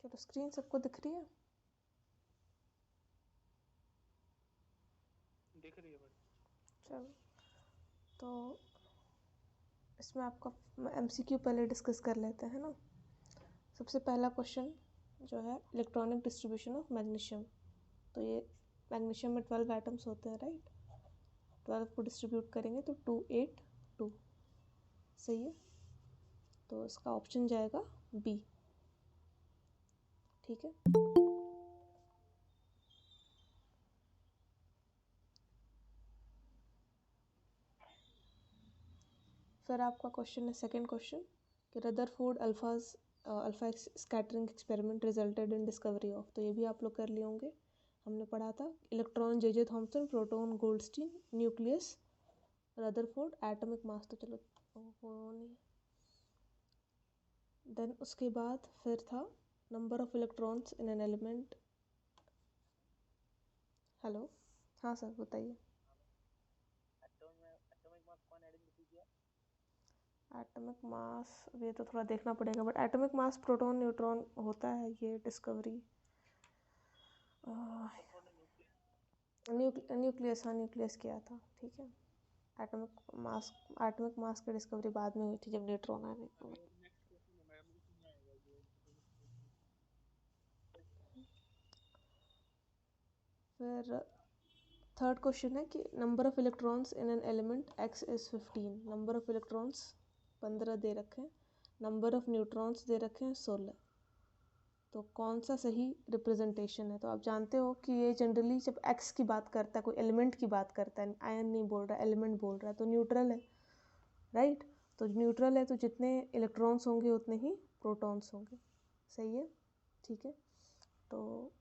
चलो स्क्रीन सबको दिख रही है? दिख रही है बड़ी। चलो तो इसमें आपका MCQ पहले डिस्कस कर लेते हैं ना। सबसे पहला क्वेश्चन जो है इलेक्ट्रॉनिक डिस्ट्रीब्यूशन ऑफ मैग्नीशियम। तो ये मैग्नीशियम में 12 एटम्स होते हैं, राइट। 12 को डिस्ट्रीब्यूट करेंगे तो 2 8 2, सही है। तो इसका ऑप्शन जाएगा बी, ठीक है। फिर आपका क्वेश्चन है सेकंड क्वेश्चन कि Rutherford alpha scattering experiment resulted in discovery of. तो ये भी आप लोग कर लिए होंगे, हमने पढ़ा था। Electron J Thomson, proton Goldstein, nucleus Rutherford, atomic mass. तो चलो वो नहीं। देन उसके बाद फिर था number of electrons in an element. Hello, हाँ सर बताइए। एटॉमिक मास अब ये तो थोड़ा देखना पड़ेगा, but atomic mass proton neutron होता है, ये डिस्कवरी न्यूक्लियस, हाँ न्यूक्लियस किया था, ठीक है। एटॉमिक मास की डिस्कवरी बाद में हुई थी जब न्यूट्रॉन आने। फिर थर्ड क्वेश्चन है कि number of electrons in an element X is 15। Number of electrons 15 दे रखे हैं, नंबर ऑफ न्यूट्रॉन्स दे रखे हैं 16। तो कौन सा सही रिप्रेजेंटेशन है? तो आप जानते हो कि ये जनरली जब X की बात करता है, कोई एलिमेंट की बात करता है, आयन नहीं बोल रहा, एलिमेंट बोल रहा है, तो न्यूट्रल है, राइट। तो न्यूट्रल है तो जितने इलेक्ट्रॉन्स होंगे उतने ही प्रोटॉन्स होंगे, सही है, ठीक है। तो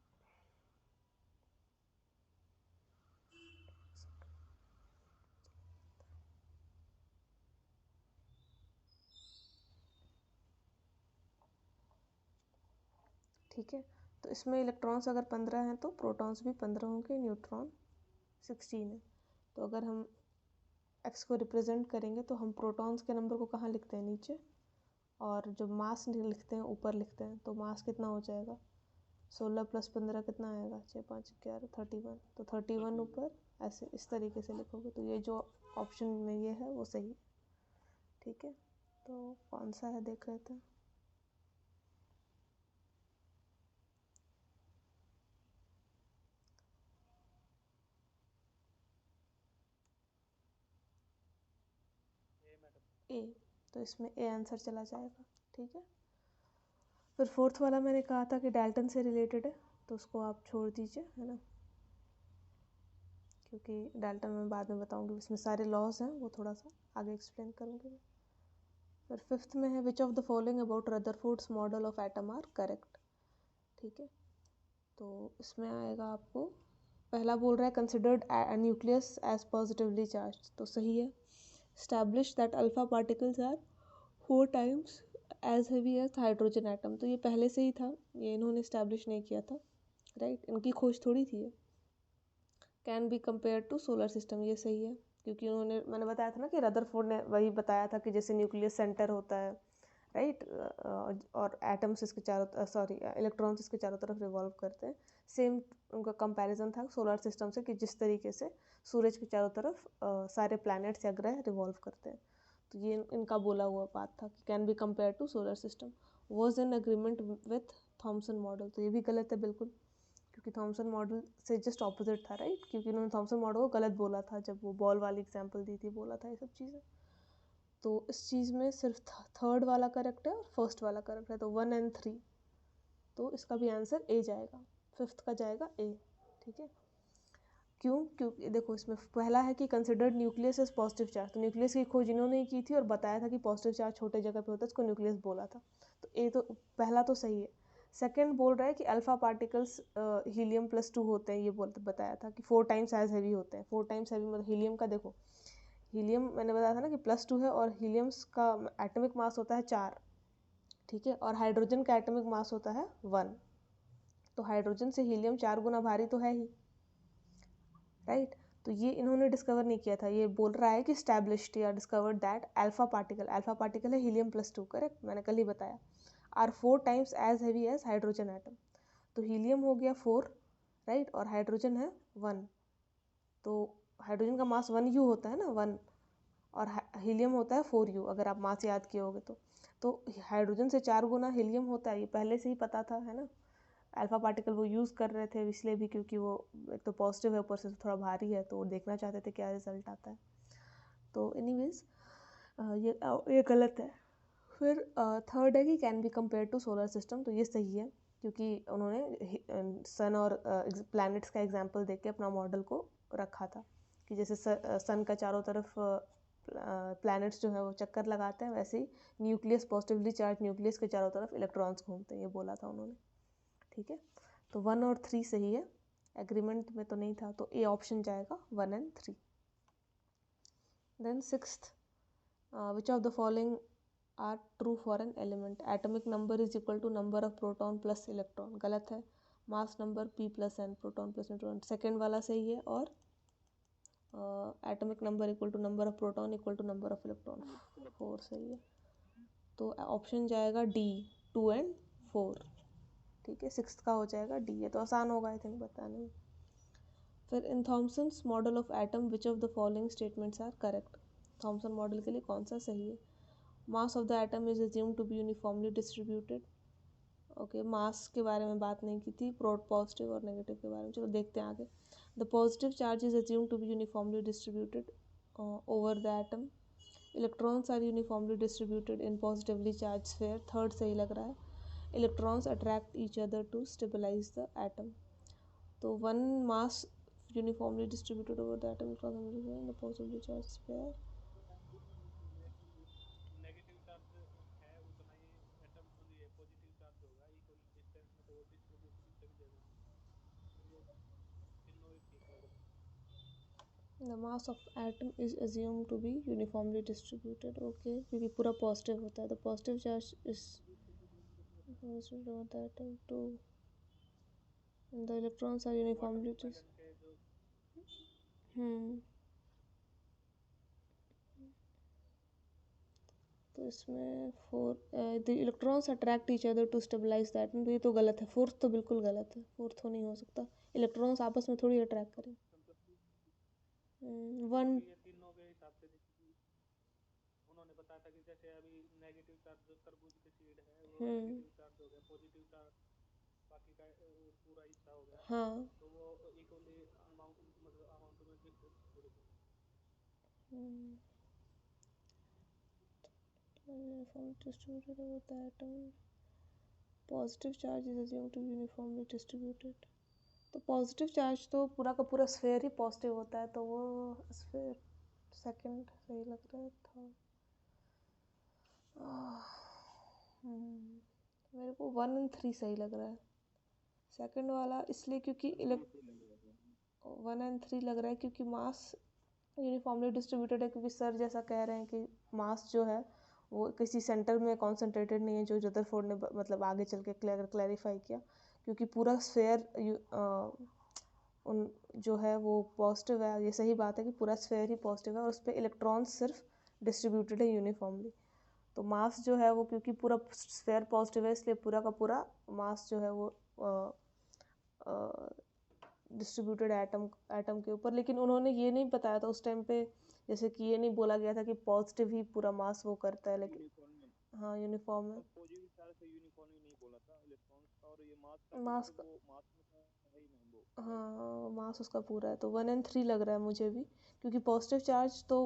ठीक है, तो इसमें इलेक्ट्रॉन्स अगर 15 हैं तो प्रोटॉन्स भी 15 होंगे, न्यूट्रॉन 16 है। तो अगर हम एक्स को रिप्रेजेंट करेंगे तो हम प्रोटॉन्स के नंबर को कहाँ लिखते हैं? नीचे, और जो मास लिखते हैं ऊपर लिखते हैं। तो मास कितना हो जाएगा? 16 + 15 कितना आएगा? 6 5 11 31। तो 31 ऊपर, ऐसे इस तरीके से लिखोगे। तो ये जो ऑप्शन में ये है वो सही है, ठीक है। तो कौन सा है देख लेते हैं। ए, तो इसमें ए आंसर चला जाएगा, ठीक है। फिर फोर्थ वाला मैंने कहा था कि डाल्टन से रिलेटेड है, तो उसको आप छोड़ दीजिए, है ना, क्योंकि डाल्टन मैं बाद में बताऊंगी, इसमें सारे लॉज हैं, वो थोड़ा सा आगे एक्सप्लेन करूंगी मैं। फिर फिफ्थ में है which of the following about Rutherford's model of atom are correct, ठीक है। तो इसमें आएगा आपको, पहला बोल रहा है considered nucleus as positively charge, तो सही है। Establish that alpha particles are 4 times as heavy as hydrogen atom. तो ये पहले से ही था, ये इन्होंने स्टैब्लिश नहीं किया था, राइट, इनकी खोज थोड़ी थी ये। Can be compare to solar system, ये सही है, क्योंकि उन्होंने, मैंने बताया था ना कि रदरफोर्ड ने वही बताया था कि जैसे न्यूक्लियस सेंटर होता है, राइट, और एटम्स इसके चारों, सॉरी इलेक्ट्रॉन्स इसके चारों तरफ रिवॉल्व करते हैं। सेम उनका कंपैरिजन था सोलर सिस्टम से कि जिस तरीके से सूरज के चारों तरफ सारे प्लैनेट्स या ग्रह रिवॉल्व करते हैं। तो ये इनका बोला हुआ बात था कि can be compare to solar system. Was in agreement with Thomson model, तो ये भी गलत है बिल्कुल, क्योंकि थॉमसन मॉडल से जस्ट ऑपोजिट था, राइट, क्योंकि उन्होंने थॉमसन मॉडल को गलत बोला था जब वो बॉल वाली एग्जाम्पल दी थी, बोला था ये सब चीज़ें। तो इस चीज़ में सिर्फ थर्ड वाला करेक्ट है और फर्स्ट वाला करेक्ट है, तो 1 और 3, तो इसका भी आंसर ए जाएगा, फिफ्थ का जाएगा ए, ठीक है। क्यों? क्योंकि देखो इसमें पहला है कि considered nucleus as positive charge, तो न्यूक्लियस की खोज इन्होंने ही की थी और बताया था कि पॉजिटिव चार्ज छोटे जगह पे होता है, इसको न्यूक्लियस बोला था। तो ए तो पहला तो सही है। सेकंड बोल रहा है कि अल्फा पार्टिकल्स हीलियम +2 होते हैं, ये बताया था कि 4 टाइम्स एज हैवी होते हैं। 4 टाइम्स हैवी मतलब हीलियम का, देखो हीलियम मैंने बताया था ना कि +2 है, और हीलियम्स का एटॉमिक मास होता है 4, ठीक है, और हाइड्रोजन का एटॉमिक मास होता है 1। तो हाइड्रोजन से हीलियम 4 गुना भारी तो है ही, राइट। तो ये इन्होंने डिस्कवर नहीं किया था, ये बोल रहा है कि स्टैब्लिश्ड या डिस्कवर्ड दैट अल्फा पार्टिकल है हीलियम +2, करेक्ट, मैंने कल ही बताया। Are 4 times as heavy as hydrogen atom. तो हीलियम हो गया 4, राइट, और हाइड्रोजन है 1, तो हाइड्रोजन का मास 1U होता है ना, 1, और हीलियम होता है 4U, अगर आप मास याद किए होगे तो हाइड्रोजन से 4 गुना हीलियम होता है, ये पहले से ही पता था, है ना। अल्फा पार्टिकल वो यूज़ कर रहे थे इसलिए भी, क्योंकि वो एक तो पॉजिटिव है, ऊपर से थोड़ा भारी है, तो वो देखना चाहते थे क्या रिजल्ट आता है। तो एनीवेज ये गलत है। फिर थर्ड है कि can be compare to solar system, तो ये सही है, क्योंकि उन्होंने सन और प्लैनेट्स का एग्जांपल देके के अपना मॉडल को रखा था कि जैसे सन का चारों तरफ प्लैनेट्स जो है वो चक्कर लगाते हैं, वैसे ही न्यूक्लियस, पॉजिटिवली चार्ज न्यूक्लियस के चारों तरफ इलेक्ट्रॉन्स घूमते हैं, ये बोला था उन्होंने। ठीक है, तो 1 और 3 सही है, एग्रीमेंट में तो नहीं था, तो ए ऑप्शन जाएगा 1 and 3। Then sixth, which of the following are true for an element, atomic number is equal to number of proton plus electron, गलत है। Mass number p plus n, proton plus neutron, second वाला सही है, और atomic number equal to number of proton equal to number of electron, 4 सही है। तो option जाएगा डी, 2 and 4। ठीक है, सिक्स्थ का हो जाएगा डी, ये तो आसान होगा आई थिंक बताने में। फिर in Thomson's model of atom which of the following statements are correct, Thomson model के लिए कौन सा सही है। Mass of the atom is assumed to be uniformly distributed, okay, mass के बारे में बात नहीं की थी, पॉजिटिव और नेगेटिव के बारे में, चलो देखते हैं आगे। The positive charge is assumed to be uniformly distributed over the atom, electrons are uniformly distributed in positively charge sphere, third सही लग रहा है। Electrons attract each other to stabilise the atom, तो one mass uniformly distributed over the atom in the positively charge sphere. Negative charge है उतना ही atom ये positive charge होगा, इक्वल डिस्टेंस में, तो वो डिस्ट्रीब्यूशन सभी जगह, ये तीनों ही ठीक लग रहा है। The mass of atom is assumed to be uniformly distributed, okay, क्योंकि पूरा पॉजिटिव होता है, the positive charge is distributed over the atom to, and the electrons are uniformly distributed। तो इसमें 4, the electrons attract each other to stabilise the atom, तो ये तो गलत है, फोर्थ तो बिल्कुल गलत है, फोर्थ तो नहीं हो सकता, इलेक्ट्रॉन्स आपस में थोड़ी अट्रैक्ट करें। वन, ये तीनों के हिसाब से उन्होंने बताया था कि जैसे अभी नेगेटिव चार्ज जो तरबूज के सीड है वो नेगेटिव चार्ज हो गया, पॉजिटिव चार्ज बाकी का पूरा हिस्सा हो गया, हाँ, तो वो इक्वली अमाउंट, मतलब अमाउंट में डिस्ट्रीब्यूट हो distributed over the atom, positive charge is assumed to be uniformly distributed, तो पॉजिटिव चार्ज तो पूरा का पूरा स्फीयर ही पॉजिटिव होता है, तो वो स्फीयर सेकंड सही लग रहा है, थर्ड मेरे को 1 and 3 सही लग रहा है, सेकंड वाला इसलिए क्योंकि 1 and 3 लग रहा है क्योंकि मास यूनिफॉर्मली डिस्ट्रीब्यूटेड है, क्योंकि सर जैसा कह रहे हैं कि मास जो है वो किसी सेंटर में कॉन्सेंट्रेटेड नहीं है, जो रदरफोर्ड ने मतलब आगे चल के क्लैरिफाई किया, क्योंकि पूरा स्फीयर उन जो है वो पॉजिटिव है, ये सही बात है कि पूरा स्फीयर ही पॉजिटिव है और उस पर इलेक्ट्रॉन्स सिर्फ डिस्ट्रीब्यूटेड है यूनिफॉर्मली, तो मास जो है वो क्योंकि पूरा स्फीयर पॉजिटिव है इसलिए पूरा का पूरा मास जो है वो डिस्ट्रीब्यूटेड एटम के ऊपर। लेकिन उन्होंने ये नहीं बताया था उस टाइम पे, जैसे कि ये नहीं बोला गया था कि पॉजिटिव ही पूरा मास वो करता है, लेकिन हाँ यूनिफॉर्म है, पॉजिटिव चार्ज से यूनिफॉर्म ही नहीं बोला था इलेक्ट्रॉन्स का, और ये मास का मास का, वो मास में है ही नहीं वो। हाँ मास उसका पूरा है, तो 1 and 3 लग रहा है मुझे भी, क्योंकि पॉजिटिव चार्ज तो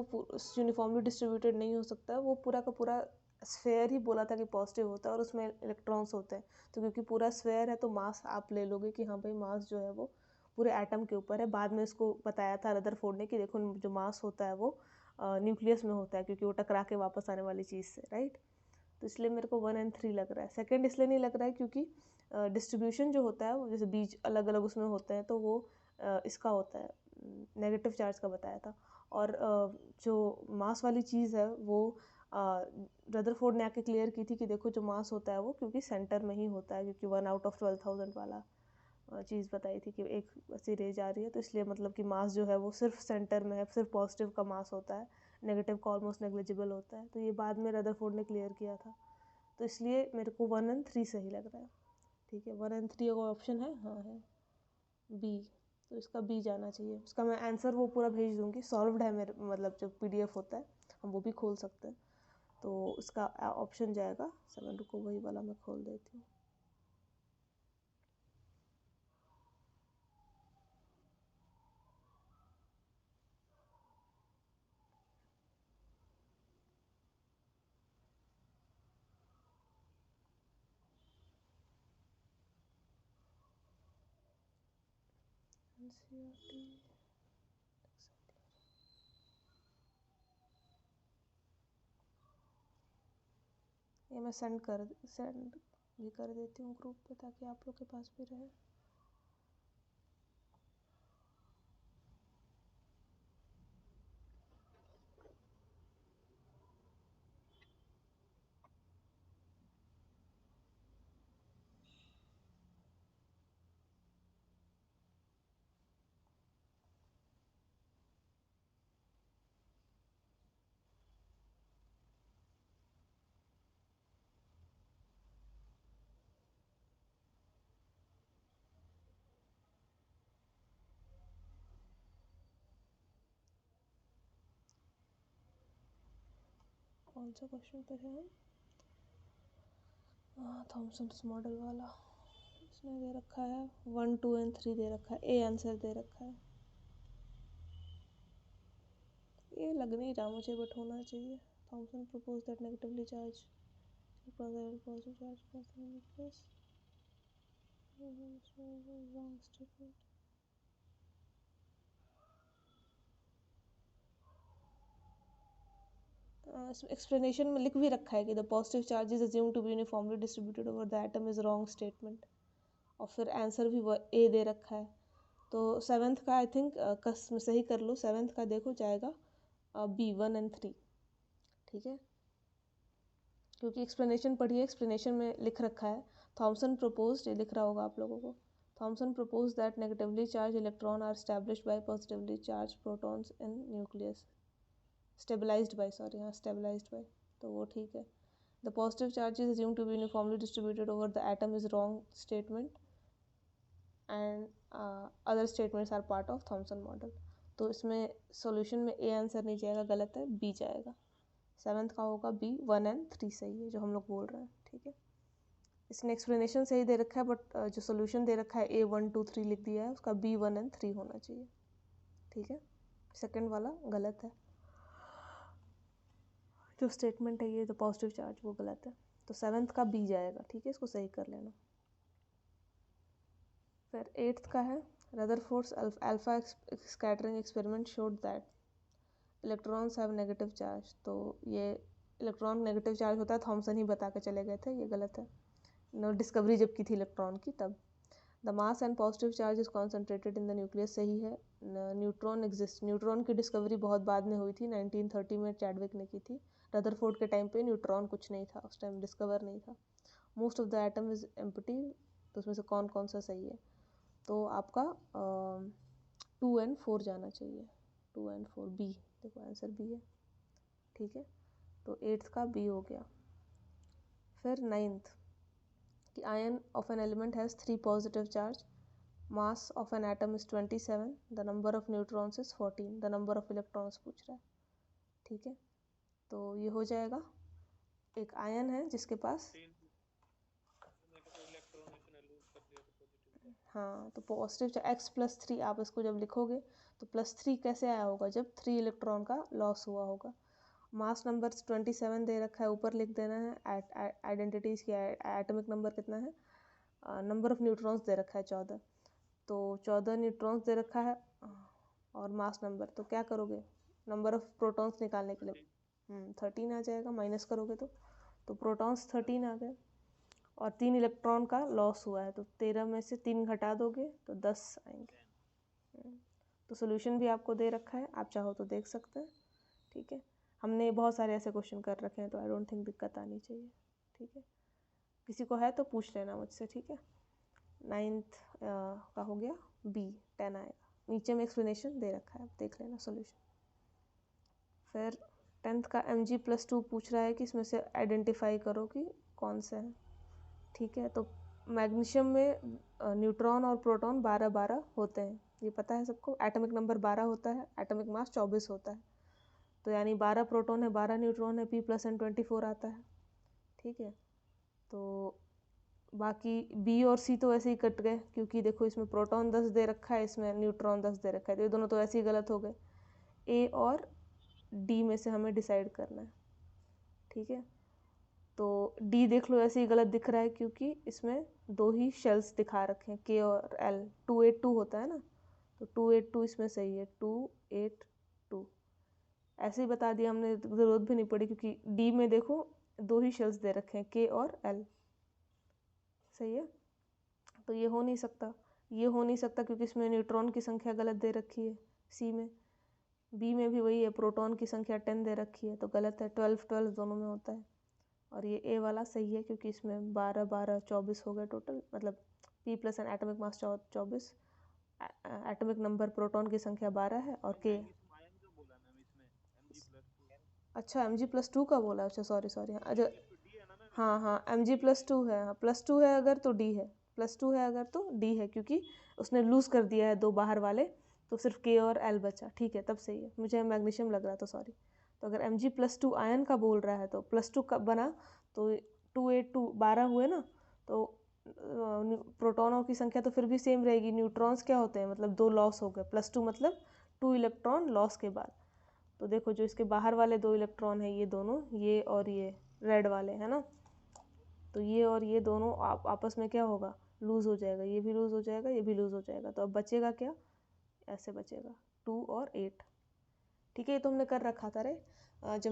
यूनिफॉर्मली डिस्ट्रीब्यूटेड नहीं हो सकता है, वो पूरा का पूरा स्फेयर ही बोला था कि पॉजिटिव होता है और उसमें इलेक्ट्रॉन्स होते हैं, तो क्योंकि पूरा स्फेयर है तो मास आप ले लोगे कि हाँ भाई मास जो है वो पूरे एटम के ऊपर है। बाद में इसको बताया था रदरफोर्ड ने कि देखो जो मास होता है वो न्यूक्लियस में होता है, क्योंकि वो टकरा के वापस आने वाली चीज़ से, राइट। तो इसलिए मेरे को 1 and 3 लग रहा है। सेकंड इसलिए नहीं लग रहा है क्योंकि डिस्ट्रीब्यूशन जो होता है वो जैसे बीज अलग अलग उसमें होते हैं, तो वो इसका होता है नेगेटिव चार्ज का बताया था, और जो मास वाली चीज़ है वो रदरफोर्ड ने आके क्लियर की थी कि देखो जो मास होता है वो क्योंकि सेंटर में ही होता है, क्योंकि 1 out of 12,000 वाला चीज़ बताई थी कि एक ऐसी रेज आ रही है, तो इसलिए मतलब कि मास जो है वो सिर्फ सेंटर में है, सिर्फ पॉजिटिव का मास होता है, नेगेटिव का ऑलमोस्ट नेग्लिजिबल होता है, तो ये बाद में रदरफोर्ड ने क्लियर किया था, तो इसलिए मेरे को 1 और 3 सही लग रहा है। ठीक है, 1 और 3 का ऑप्शन है, हाँ है बी, तो इसका बी जाना चाहिए। इसका मैं आंसर वो पूरा भेज दूंगी, सॉल्व्ड है मेरे, मतलब जो PDF होता है हम वो भी खोल सकते हैं। तो इसका ऑप्शन जाएगा 7, को वही वाला मैं खोल देती हूँ। ये मैं सेंड भी कर देती हूँ ग्रुप पे, ताकि आप लोग के पास भी रहे। कौन सा क्वेश्चन पे है? थॉमसन्स मॉडल वाला इसने दे रखा है 1, 2 और 3 दे रखा है, ए आंसर दे रखा है। ये लग नहीं रहा मुझे, बट होना चाहिए। Thomson propose that negatively charge positive charge plus wrong statement. Explanation में लिख भी रखा है कि the positive charge is assumed to be uniformly distributed over the atom is wrong statement, और फिर आंसर भी ए दे रखा है। तो 7th का आई थिंक कस में सही कर लो। 7th का देखो जाएगा बी, 1 और 3। ठीक है, क्योंकि एक्सप्लेनेशन पढ़िए, एक्सप्लेनेशन में लिख रखा है थॉमसन प्रपोज्ड, ये लिख रहा होगा आप लोगों को। Thomson propose that negatively charge electron are established by positively charge protons in nucleus, stabilised by, sorry हाँ स्टेबलाइज्ड बाय, तो वो ठीक है। The positive charge is assumed to be uniformly distributed over the atom is wrong statement and other statements are part of Thomson model. तो इसमें solution में A answer नहीं जाएगा, गलत है, बी जाएगा। 7th का होगा बी, 1 और 3 सही है जो हम लोग बोल रहे हैं। ठीक है, इसने एक्सप्लेनेशन सही दे रखा है, बट जो सोल्यूशन दे रखा है ए 1, 2, 3 लिख दिया है, उसका बी 1 और 3 होना चाहिए। ठीक है, सेकंड वाला गलत है, जो स्टेटमेंट है ये जो पॉजिटिव चार्ज वो गलत है। तो 7th का बी जाएगा। ठीक है, इसको सही कर लेना। फिर 8th का है Rutherford's alpha scattering experiment showed that electrons have negative charge. तो ये इलेक्ट्रॉन नेगेटिव चार्ज होता है, थॉमसन ही बता के चले गए थे, ये गलत है। डिस्कवरी जब की थी इलेक्ट्रॉन की तब। The mass and positive charge is concentrated in the nucleus, सही है। न्यूट्रॉन एग्जिस्ट, न्यूट्रॉन की डिस्कवरी बहुत बाद में हुई थी, 1930 में चैडविक ने की थी। रदरफोर्ड के टाइम पे न्यूट्रॉन कुछ नहीं था, उस टाइम डिस्कवर नहीं था। Most of the atom is empty, तो उसमें से कौन कौन सा सही है? तो आपका 2 और 4 जाना चाहिए, 2 और 4 बी, देखो आंसर बी है। ठीक है, तो 8th का बी हो गया। फिर 9th कि ion of an element has 3 positive charge, mass of an atom is 27, the number of neutrons is 14, the number of electrons पूछ रहा है। ठीक है, तो ये हो जाएगा, एक आयन है जिसके पास, हाँ तो पॉजिटिव x + 3, आप इसको जब लिखोगे तो +3 कैसे आया होगा? जब 3 इलेक्ट्रॉन का लॉस हुआ होगा। मास नंबर 27 दे रखा है, ऊपर लिख देना है आइडेंटिटीज़ की, एटॉमिक नंबर कितना है, नंबर ऑफ न्यूट्रॉन्स दे रखा है 14, तो 14 न्यूट्रॉन्स दे रखा है, और मास नंबर, तो क्या करोगे नंबर ऑफ प्रोटॉन्स निकालने के लिए? 13 आ जाएगा, माइनस करोगे तो प्रोटॉन्स 13 आ गए, और 3 इलेक्ट्रॉन का लॉस हुआ है, तो 13 में से 3 घटा दोगे तो 10 आएंगे। तो सोल्यूशन भी आपको दे रखा है, आप चाहो तो देख सकते हैं। ठीक है, हमने बहुत सारे ऐसे क्वेश्चन कर रखे हैं, तो आई डोंट थिंक दिक्कत आनी चाहिए। ठीक है, किसी को है तो पूछ लेना मुझसे। ठीक है, 9th का हो गया बी, 10 आएगा, नीचे में एक्सप्लेनेशन दे रखा है, आप देख लेना सोल्यूशन। फिर 10th का Mg + 2 पूछ रहा है कि इसमें से आइडेंटिफाई करो कि कौन से हैं, ठीक है। तो मैग्नीशियम में न्यूट्रॉन और प्रोटॉन 12-12 होते हैं, ये पता है सबको। एटॉमिक नंबर 12 होता है, एटॉमिक मास 24 होता है, तो यानी 12 प्रोटॉन है, 12 न्यूट्रॉन है, P+N 24 आता है, ठीक है। तो बाकी बी और सी तो ऐसे ही कट गए, क्योंकि देखो इसमें प्रोटॉन 10 दे रखा है, इसमें न्यूट्रॉन 10 दे रखा है, तो ये दोनों तो ऐसे ही गलत हो गए। ए और डी में से हमें डिसाइड करना है, ठीक है। तो डी देख लो ऐसे ही गलत दिख रहा है, क्योंकि इसमें 2 ही शेल्स दिखा रखे हैं, के और एल। 282 होता है ना, तो 282 इसमें सही है, 282 ऐसे ही बता दिया हमने, ज़रूरत भी नहीं पड़ी, क्योंकि डी में देखो 2 ही शेल्स दे रखे हैं, के और एल, सही है। तो ये हो नहीं सकता, ये हो नहीं सकता, क्योंकि इसमें न्यूट्रॉन की संख्या गलत दे रखी है सी में। बी में भी वही है, प्रोटॉन की संख्या 10 दे रखी है, तो गलत है, 12-12 दोनों में होता है। और ये ए वाला सही है, क्योंकि इसमें 12-12 24 हो गए टोटल, मतलब P+N atomic mass 24, atomic number proton की संख्या 12 है, और के अच्छा Mg+2 का बोला, अच्छा सॉरी अच्छा हाँ Mg+2 है, हाँ +2 है अगर तो डी है, +2 है अगर तो डी है, क्योंकि उसने लूज़ कर दिया है 2 बाहर वाले, तो सिर्फ के और एल बचा, ठीक है, तब सही है। मुझे मैग्नीशियम लग रहा था, सॉरी। तो अगर Mg+2 आयन का बोल रहा है, तो +2 कब बना, तो 282 12 हुए ना, तो प्रोटॉनों की संख्या तो फिर भी सेम रहेगी, न्यूट्रॉन्स क्या होते हैं, मतलब 2 लॉस हो गए, +2 मतलब 2 इलेक्ट्रॉन लॉस के बाद। तो देखो जो इसके बाहर वाले 2 इलेक्ट्रॉन है, ये दोनों, ये और ये रेड वाले है ना, तो ये और ये दोनों आपस में क्या होगा, लूज़ हो जाएगा, ये भी लूज़ हो जाएगा, ये भी लूज़ हो जाएगा, तो अब बचेगा क्या, ऐसे बचेगा 2 और 8, ठीक है। ये तो हमने कर रखा था रे, जब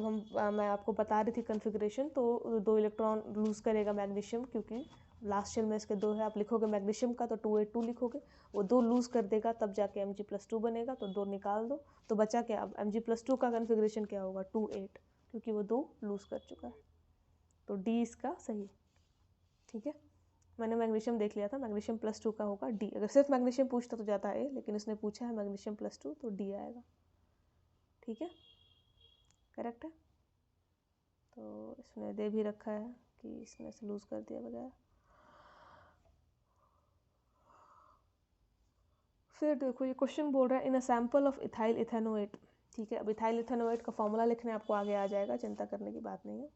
मैं आपको बता रही थी कन्फिग्रेशन, तो 2 इलेक्ट्रॉन लूज़ करेगा मैग्नीशियम, क्योंकि लास्ट शेल में इसके 2 है, आप लिखोगे मैग्नीशियम का तो 282 लिखोगे, वो 2 लूज़ कर देगा, तब जाके Mg+2 बनेगा, तो 2 निकाल दो, तो बचा क्या, अब Mg+2 का कन्फिग्रेशन क्या होगा, 2-8, क्योंकि वो 2 लूज़ कर चुका है, तो डी इसका सही, ठीक है। मैंने मैग्नीशियम देख लिया था, मैग्नीशियम +2 का होगा डी। अगर सिर्फ मैग्नीशियम पूछता तो जाता ए, लेकिन उसने पूछा है मैग्नीशियम +2, तो डी आएगा, ठीक है, करेक्ट है। तो इसमें दे भी रखा है कि इसने से लूज़ कर दिया वगैरह। फिर देखो ये क्वेश्चन बोल रहा है in a sample of ethyl ethanoate, ठीक है। अब इथाइल इथेनोएट का फॉर्मूला लिखने आपको आगे आ जाएगा, चिंता करने की बात नहीं है।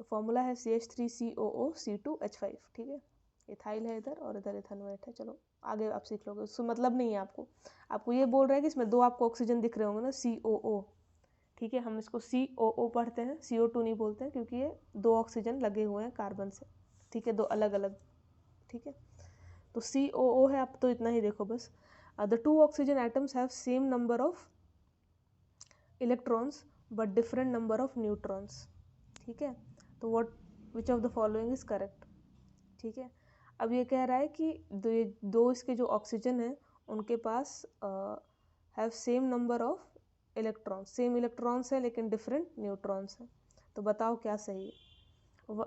तो फॉर्मूला है CH3COO C2H5, ठीक है। इथाइल है इधर और इधर इथेनोएट है, चलो आगे आप सीख लोगे, उससे मतलब नहीं है आपको। आपको ये बोल रहा है कि इसमें 2 आपको ऑक्सीजन दिख रहे होंगे ना, COO, ठीक है, हम इसको COO पढ़ते हैं, CO2 नहीं बोलते हैं, क्योंकि ये 2 ऑक्सीजन लगे हुए हैं कार्बन से, ठीक है, 2 अलग अलग, ठीक है। तो COO है, आप तो इतना ही देखो बस। The 2 oxygen atoms have same number of electrons but different number of neutrons, ठीक है। तो which of the following is correct, ठीक है। अब ये कह रहा है कि दो इसके जो ऑक्सीजन है उनके पास have same number of electrons, same electrons है लेकिन डिफरेंट न्यूट्रॉन्स हैं, तो बताओ क्या सही है।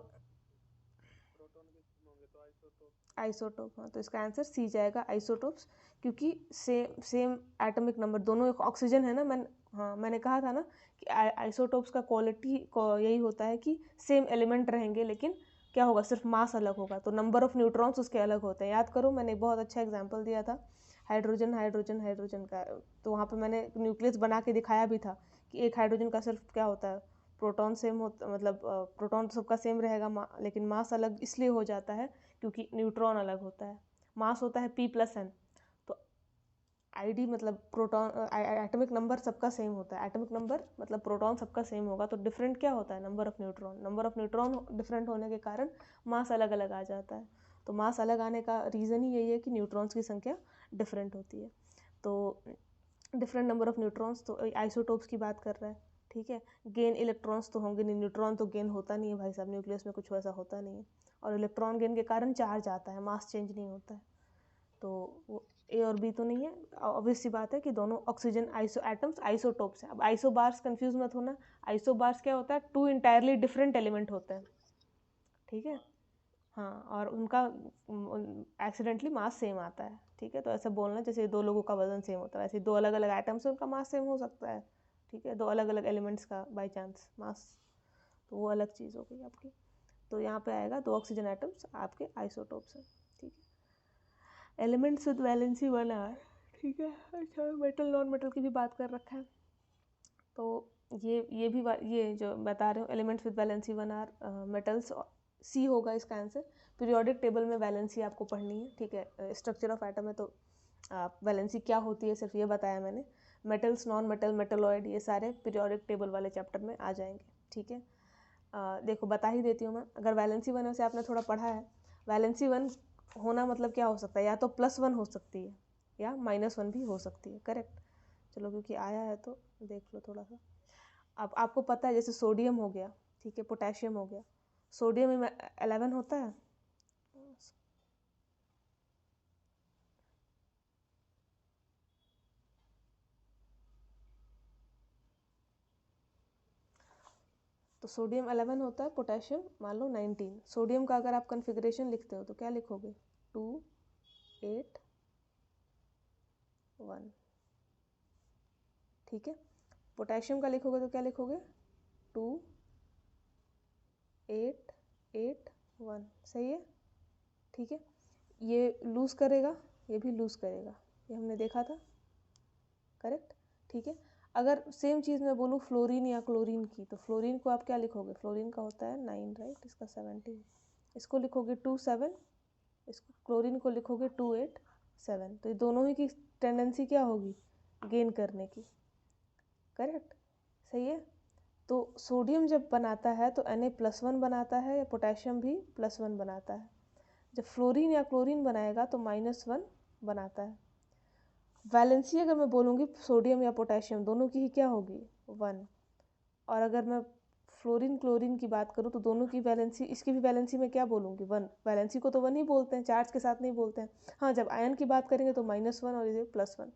आइसोटोप, हाँ, तो इसका आंसर सी जाएगा, आइसोटोप्स, क्योंकि सेम एटॉमिक नंबर, दोनों ऑक्सीजन है ना, मैंने कहा था ना कि आइसोटोप्स का क्वालिटी यही होता है कि सेम एलिमेंट रहेंगे, लेकिन क्या होगा, सिर्फ मास अलग होगा, तो नंबर ऑफ न्यूट्रॉन्स उसके अलग होते हैं। याद करो, मैंने बहुत अच्छा एग्जाम्पल दिया था हाइड्रोजन हाइड्रोजन हाइड्रोजन का, तो वहाँ पर मैंने न्यूक्लियस बना के दिखाया भी था कि एक हाइड्रोजन का सिर्फ क्या होता है, प्रोटॉन सेम होता, मतलब प्रोटॉन तो सबका सेम रहेगा, लेकिन मास अलग इसलिए हो जाता है क्योंकि न्यूट्रॉन अलग होता है। मास होता है P+N, तो आईडी मतलब प्रोटॉन, एटॉमिक नंबर सबका सेम होता है, एटॉमिक नंबर मतलब प्रोटॉन सबका सेम होगा, तो डिफरेंट क्या होता है, number of neutron, number of neutron different होने के कारण मास अलग अलग आ जाता है। तो मास अलग आने का रीज़न ही यही है कि न्यूट्रॉन्स की संख्या डिफरेंट होती है, तो डिफरेंट नंबर ऑफ न्यूट्रॉन्स, तो आइसोटोप्स की बात कर रहा है, ठीक है। गेन इलेक्ट्रॉन्स तो होंगे नहीं, न्यूट्रॉन तो गेन होता नहीं है भाई साहब, न्यूक्लियस में कुछ वैसा होता नहीं है, और इलेक्ट्रॉन गेन के कारण चार्ज आता है, मास चेंज नहीं होता है, तो वो ए और बी तो नहीं है। ऑब्वियस सी बात है कि दोनों ऑक्सीजन एटम्स आइसोटोप्स हैं। अब आइसोबार्स कंफ्यूज मत होना, आइसोबार्स क्या होता है, 2 इंटायरली डिफरेंट एलिमेंट होते हैं, ठीक है, हाँ, और उनका एक्सीडेंटली मास सेम आता है, ठीक है। तो ऐसा बोलना जैसे 2 लोगों का वजन सेम होता है, वैसे 2 अलग अलग आइटम्स है उनका मास सेम हो सकता है, ठीक है, 2 अलग अलग एलिमेंट्स का बाई चांस मास, तो वो अलग चीज़ हो गई आपकी। तो यहाँ पे आएगा 2 ऑक्सीजन एटम्स आपके आइसोटोप्स हैं, ठीक है। एलिमेंट्स विद वैलेंसी 1 आर, ठीक है। अच्छा, मेटल नॉन मेटल की भी बात कर रखा है, तो ये भी ये जो बता रहे हो elements with valency 1 are metals, C होगा इसका आंसर। पीरियोडिक टेबल में वैलेंसी आपको पढ़नी है, ठीक है। स्ट्रक्चर ऑफ एटम है तो वैलेंसी क्या होती है सिर्फ ये बताया मैंने। मेटल्स, नॉन मेटल, मेटलॉइड, ये सारे पीरियोडिक टेबल वाले चैप्टर में आ जाएंगे, ठीक है। देखो बता ही देती हूँ मैं, अगर वैलेंसी 1 से आपने थोड़ा पढ़ा है, वैलेंसी 1 होना मतलब क्या हो सकता है, या तो +1 हो सकती है या -1 भी हो सकती है, करेक्ट। चलो क्योंकि आया है तो देख लो थोड़ा सा। अब आपको पता है जैसे सोडियम हो गया, ठीक है, पोटेशियम हो गया, सोडियम में 11 होता है, तो सोडियम 11 होता है, पोटेशियम मान लो 19। सोडियम का अगर आप कन्फिग्रेशन लिखते हो तो क्या लिखोगे, 2 8 1, ठीक है। पोटेशियम का लिखोगे तो क्या लिखोगे, 2 8 8 1, सही है, ठीक है। ये लूज़ करेगा, ये भी लूज़ करेगा, ये हमने देखा था, करेक्ट, ठीक है। अगर सेम चीज़ मैं बोलूँ फ्लोरीन या क्लोरीन की, तो फ्लोरीन को आप क्या लिखोगे, फ्लोरीन का होता है 9, राइट, इसका 17, इसको लिखोगे 2 7, इसको क्लोरीन को लिखोगे 2 8 7, तो ये दोनों ही की टेंडेंसी क्या होगी, गेन करने की, करेक्ट, सही है। तो सोडियम जब बनाता है तो Na+1 बनाता है, या पोटेशियम भी +1 बनाता है। जब फ्लोरीन या क्लोरीन बनाएगा तो -1 बनाता है। वैलेंसी अगर मैं बोलूँगी सोडियम या पोटेशियम दोनों की ही क्या होगी, 1। और अगर मैं फ्लोरीन क्लोरीन की बात करूँ तो दोनों की वैलेंसी, इसकी भी वैलेंसी में क्या बोलूँगी, 1। वैलेंसी को तो 1 ही बोलते हैं, चार्ज के साथ नहीं बोलते हैं। हाँ, जब आयन की बात करेंगे तो -1 और ये +1,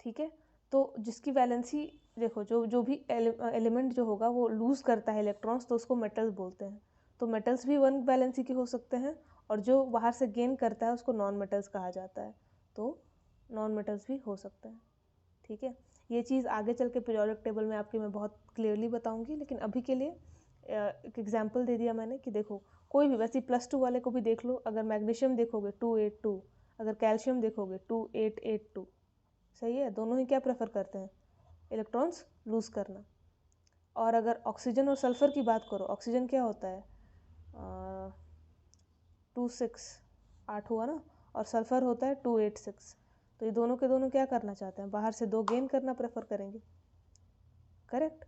ठीक है। तो जिसकी वैलेंसी देखो, जो भी एलिमेंट जो होगा वो लूज़ करता है इलेक्ट्रॉन्स, तो उसको मेटल्स बोलते हैं। तो मेटल्स भी 1 वैलेंसी के हो सकते हैं, और जो बाहर से गेन करता है उसको नॉन मेटल्स कहा जाता है, तो नॉन मेटल्स भी हो सकते हैं, ठीक है। ये चीज़ आगे चल के पीरियोडिक टेबल में आपकी मैं बहुत क्लियरली बताऊंगी, लेकिन अभी के लिए एक एग्जांपल दे दिया मैंने कि देखो कोई भी, वैसे +2 वाले को भी देख लो, अगर मैग्नीशियम देखोगे 282, अगर कैल्शियम देखोगे 2882, सही है। दोनों ही क्या प्रेफर करते हैं, इलेक्ट्रॉन्स लूज़ करना। और अगर ऑक्सीजन और सल्फ़र की बात करो, ऑक्सीजन क्या होता है 2 6 8 हुआ ना, और सल्फ़र होता है 286, तो ये दोनों के दोनों क्या करना चाहते हैं, बाहर से 2 गेन करना प्रेफर करेंगे, करेक्ट।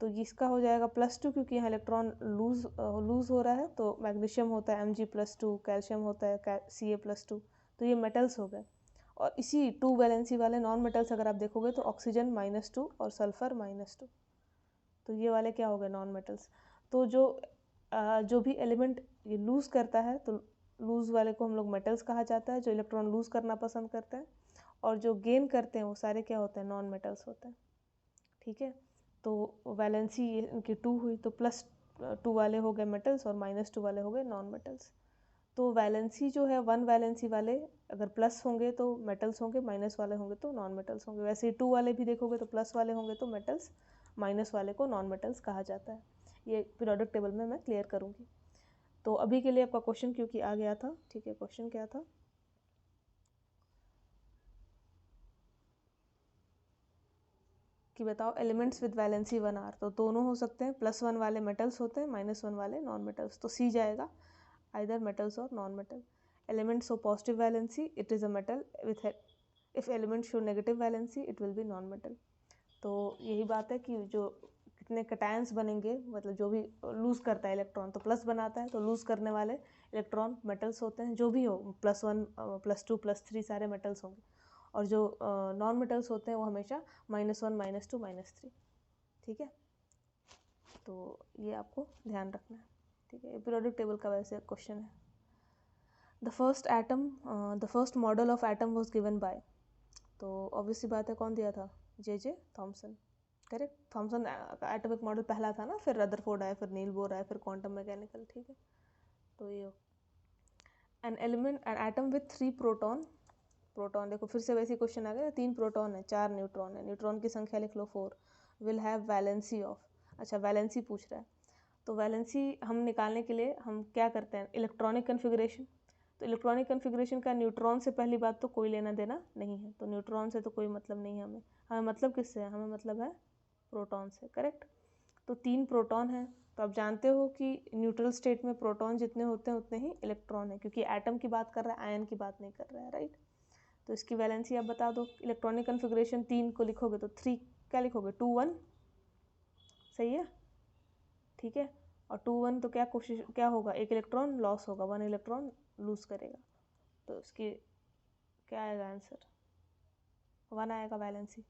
तो इसका हो जाएगा +2, क्योंकि यहाँ इलेक्ट्रॉन लूज़ हो रहा है, तो मैग्नीशियम होता है Mg+2, कैल्शियम होता है Ca+2, तो ये मेटल्स हो गए। और इसी 2 वैलेंसी वाले नॉन मेटल्स अगर आप देखोगे तो ऑक्सीजन -2 और सल्फ़र -2, तो ये वाले क्या हो गए, नॉन मेटल्स। तो जो भी एलिमेंट ये लूज़ करता है तो लूज़ वाले को हम लोग मेटल्स कहा जाता है, जो इलेक्ट्रॉन लूज़ करना पसंद करते हैं। और जो गेन करते हैं वो सारे क्या होते हैं, नॉन मेटल्स होते हैं, ठीक है। तो वैलेंसी इनकी 2 हुई, तो +2 वाले हो गए मेटल्स और -2 वाले हो गए नॉन मेटल्स। तो वैलेंसी जो है 1 वैलेंसी वाले अगर प्लस होंगे तो मेटल्स होंगे, माइनस वाले होंगे तो नॉन मेटल्स होंगे। वैसे ही 2 वाले भी देखोगे तो प्लस वाले होंगे तो मेटल्स, माइनस वाले को नॉन मेटल्स कहा जाता है। ये पीरियोडिक टेबल में मैं क्लियर करूँगी। तो अभी के लिए आपका क्वेश्चन क्योंकि आ गया था, ठीक है। क्वेश्चन क्या था, कि बताओ एलिमेंट्स विद वैलेंसी 1 आर, तो दोनों हो सकते हैं, +1 वाले मेटल्स होते हैं, -1 वाले नॉन मेटल्स, तो सी जाएगा, आइदर मेटल्स और non metal. Elements of positive valency, it is a metal with, if element show negative valency it will be non metal. तो यही बात है कि जो कितने कटायंस बनेंगे, मतलब जो भी लूज़ करता है इलेक्ट्रॉन तो प्लस बनाता है, तो लूज़ करने वाले इलेक्ट्रॉन मेटल्स होते हैं, जो भी हो, +1 +2 +3 सारे मेटल्स होंगे। और जो नॉन मेटल्स होते हैं वो हमेशा -1 -2 -3, ठीक है। तो ये आपको ध्यान रखना है, ठीक है। पीरियोडिक टेबल का वैसे क्वेश्चन है। The first model of atom was given by, तो ऑब्वियसली बात है कौन दिया था, J.J. Thomson, correct. थॉमसन का एटॉमिक मॉडल पहला था ना, फिर रदरफोर्ड आया, फिर नील बोर आया, फिर क्वांटम मैकेनिकल, ठीक है। तो ये एन एटम विथ 3 प्रोटॉन, देखो फिर से वैसे क्वेश्चन आ गया, 3 प्रोटॉन है, 4 न्यूट्रॉन है, न्यूट्रॉन की संख्या लिख लो 4, विल हैव वैलेंसी ऑफ, अच्छा वैलेंसी पूछ रहा है, तो वैलेंसी हम निकालने के लिए हम क्या करते हैं, इलेक्ट्रॉनिक कन्फिग्रेशन। तो इलेक्ट्रॉनिक कन्फिग्रेशन का न्यूट्रॉन से पहली बात तो कोई लेना देना नहीं है, तो न्यूट्रॉन से तो कोई मतलब नहीं है हमें। हमें मतलब किससे है, हमें मतलब है प्रोटॉन से, करेक्ट। तो 3 प्रोटॉन हैं, तो आप जानते हो कि न्यूट्रल स्टेट में प्रोटॉन जितने होते हैं उतने ही इलेक्ट्रॉन है, क्योंकि एटम की बात कर रहा है, आयन की बात नहीं कर रहा है, राइट। तो इसकी वैलेंसी आप बता दो। इलेक्ट्रॉनिक कन्फिग्रेशन 3 को लिखोगे तो 3 क्या लिखोगे, 2 1, सही है, ठीक है। और 2 1 तो क्या होगा, एक इलेक्ट्रॉन लॉस होगा, 1 इलेक्ट्रॉन लूज करेगा। तो इसकी क्या आएगा आंसर, 1 आएगा वैलेंसी,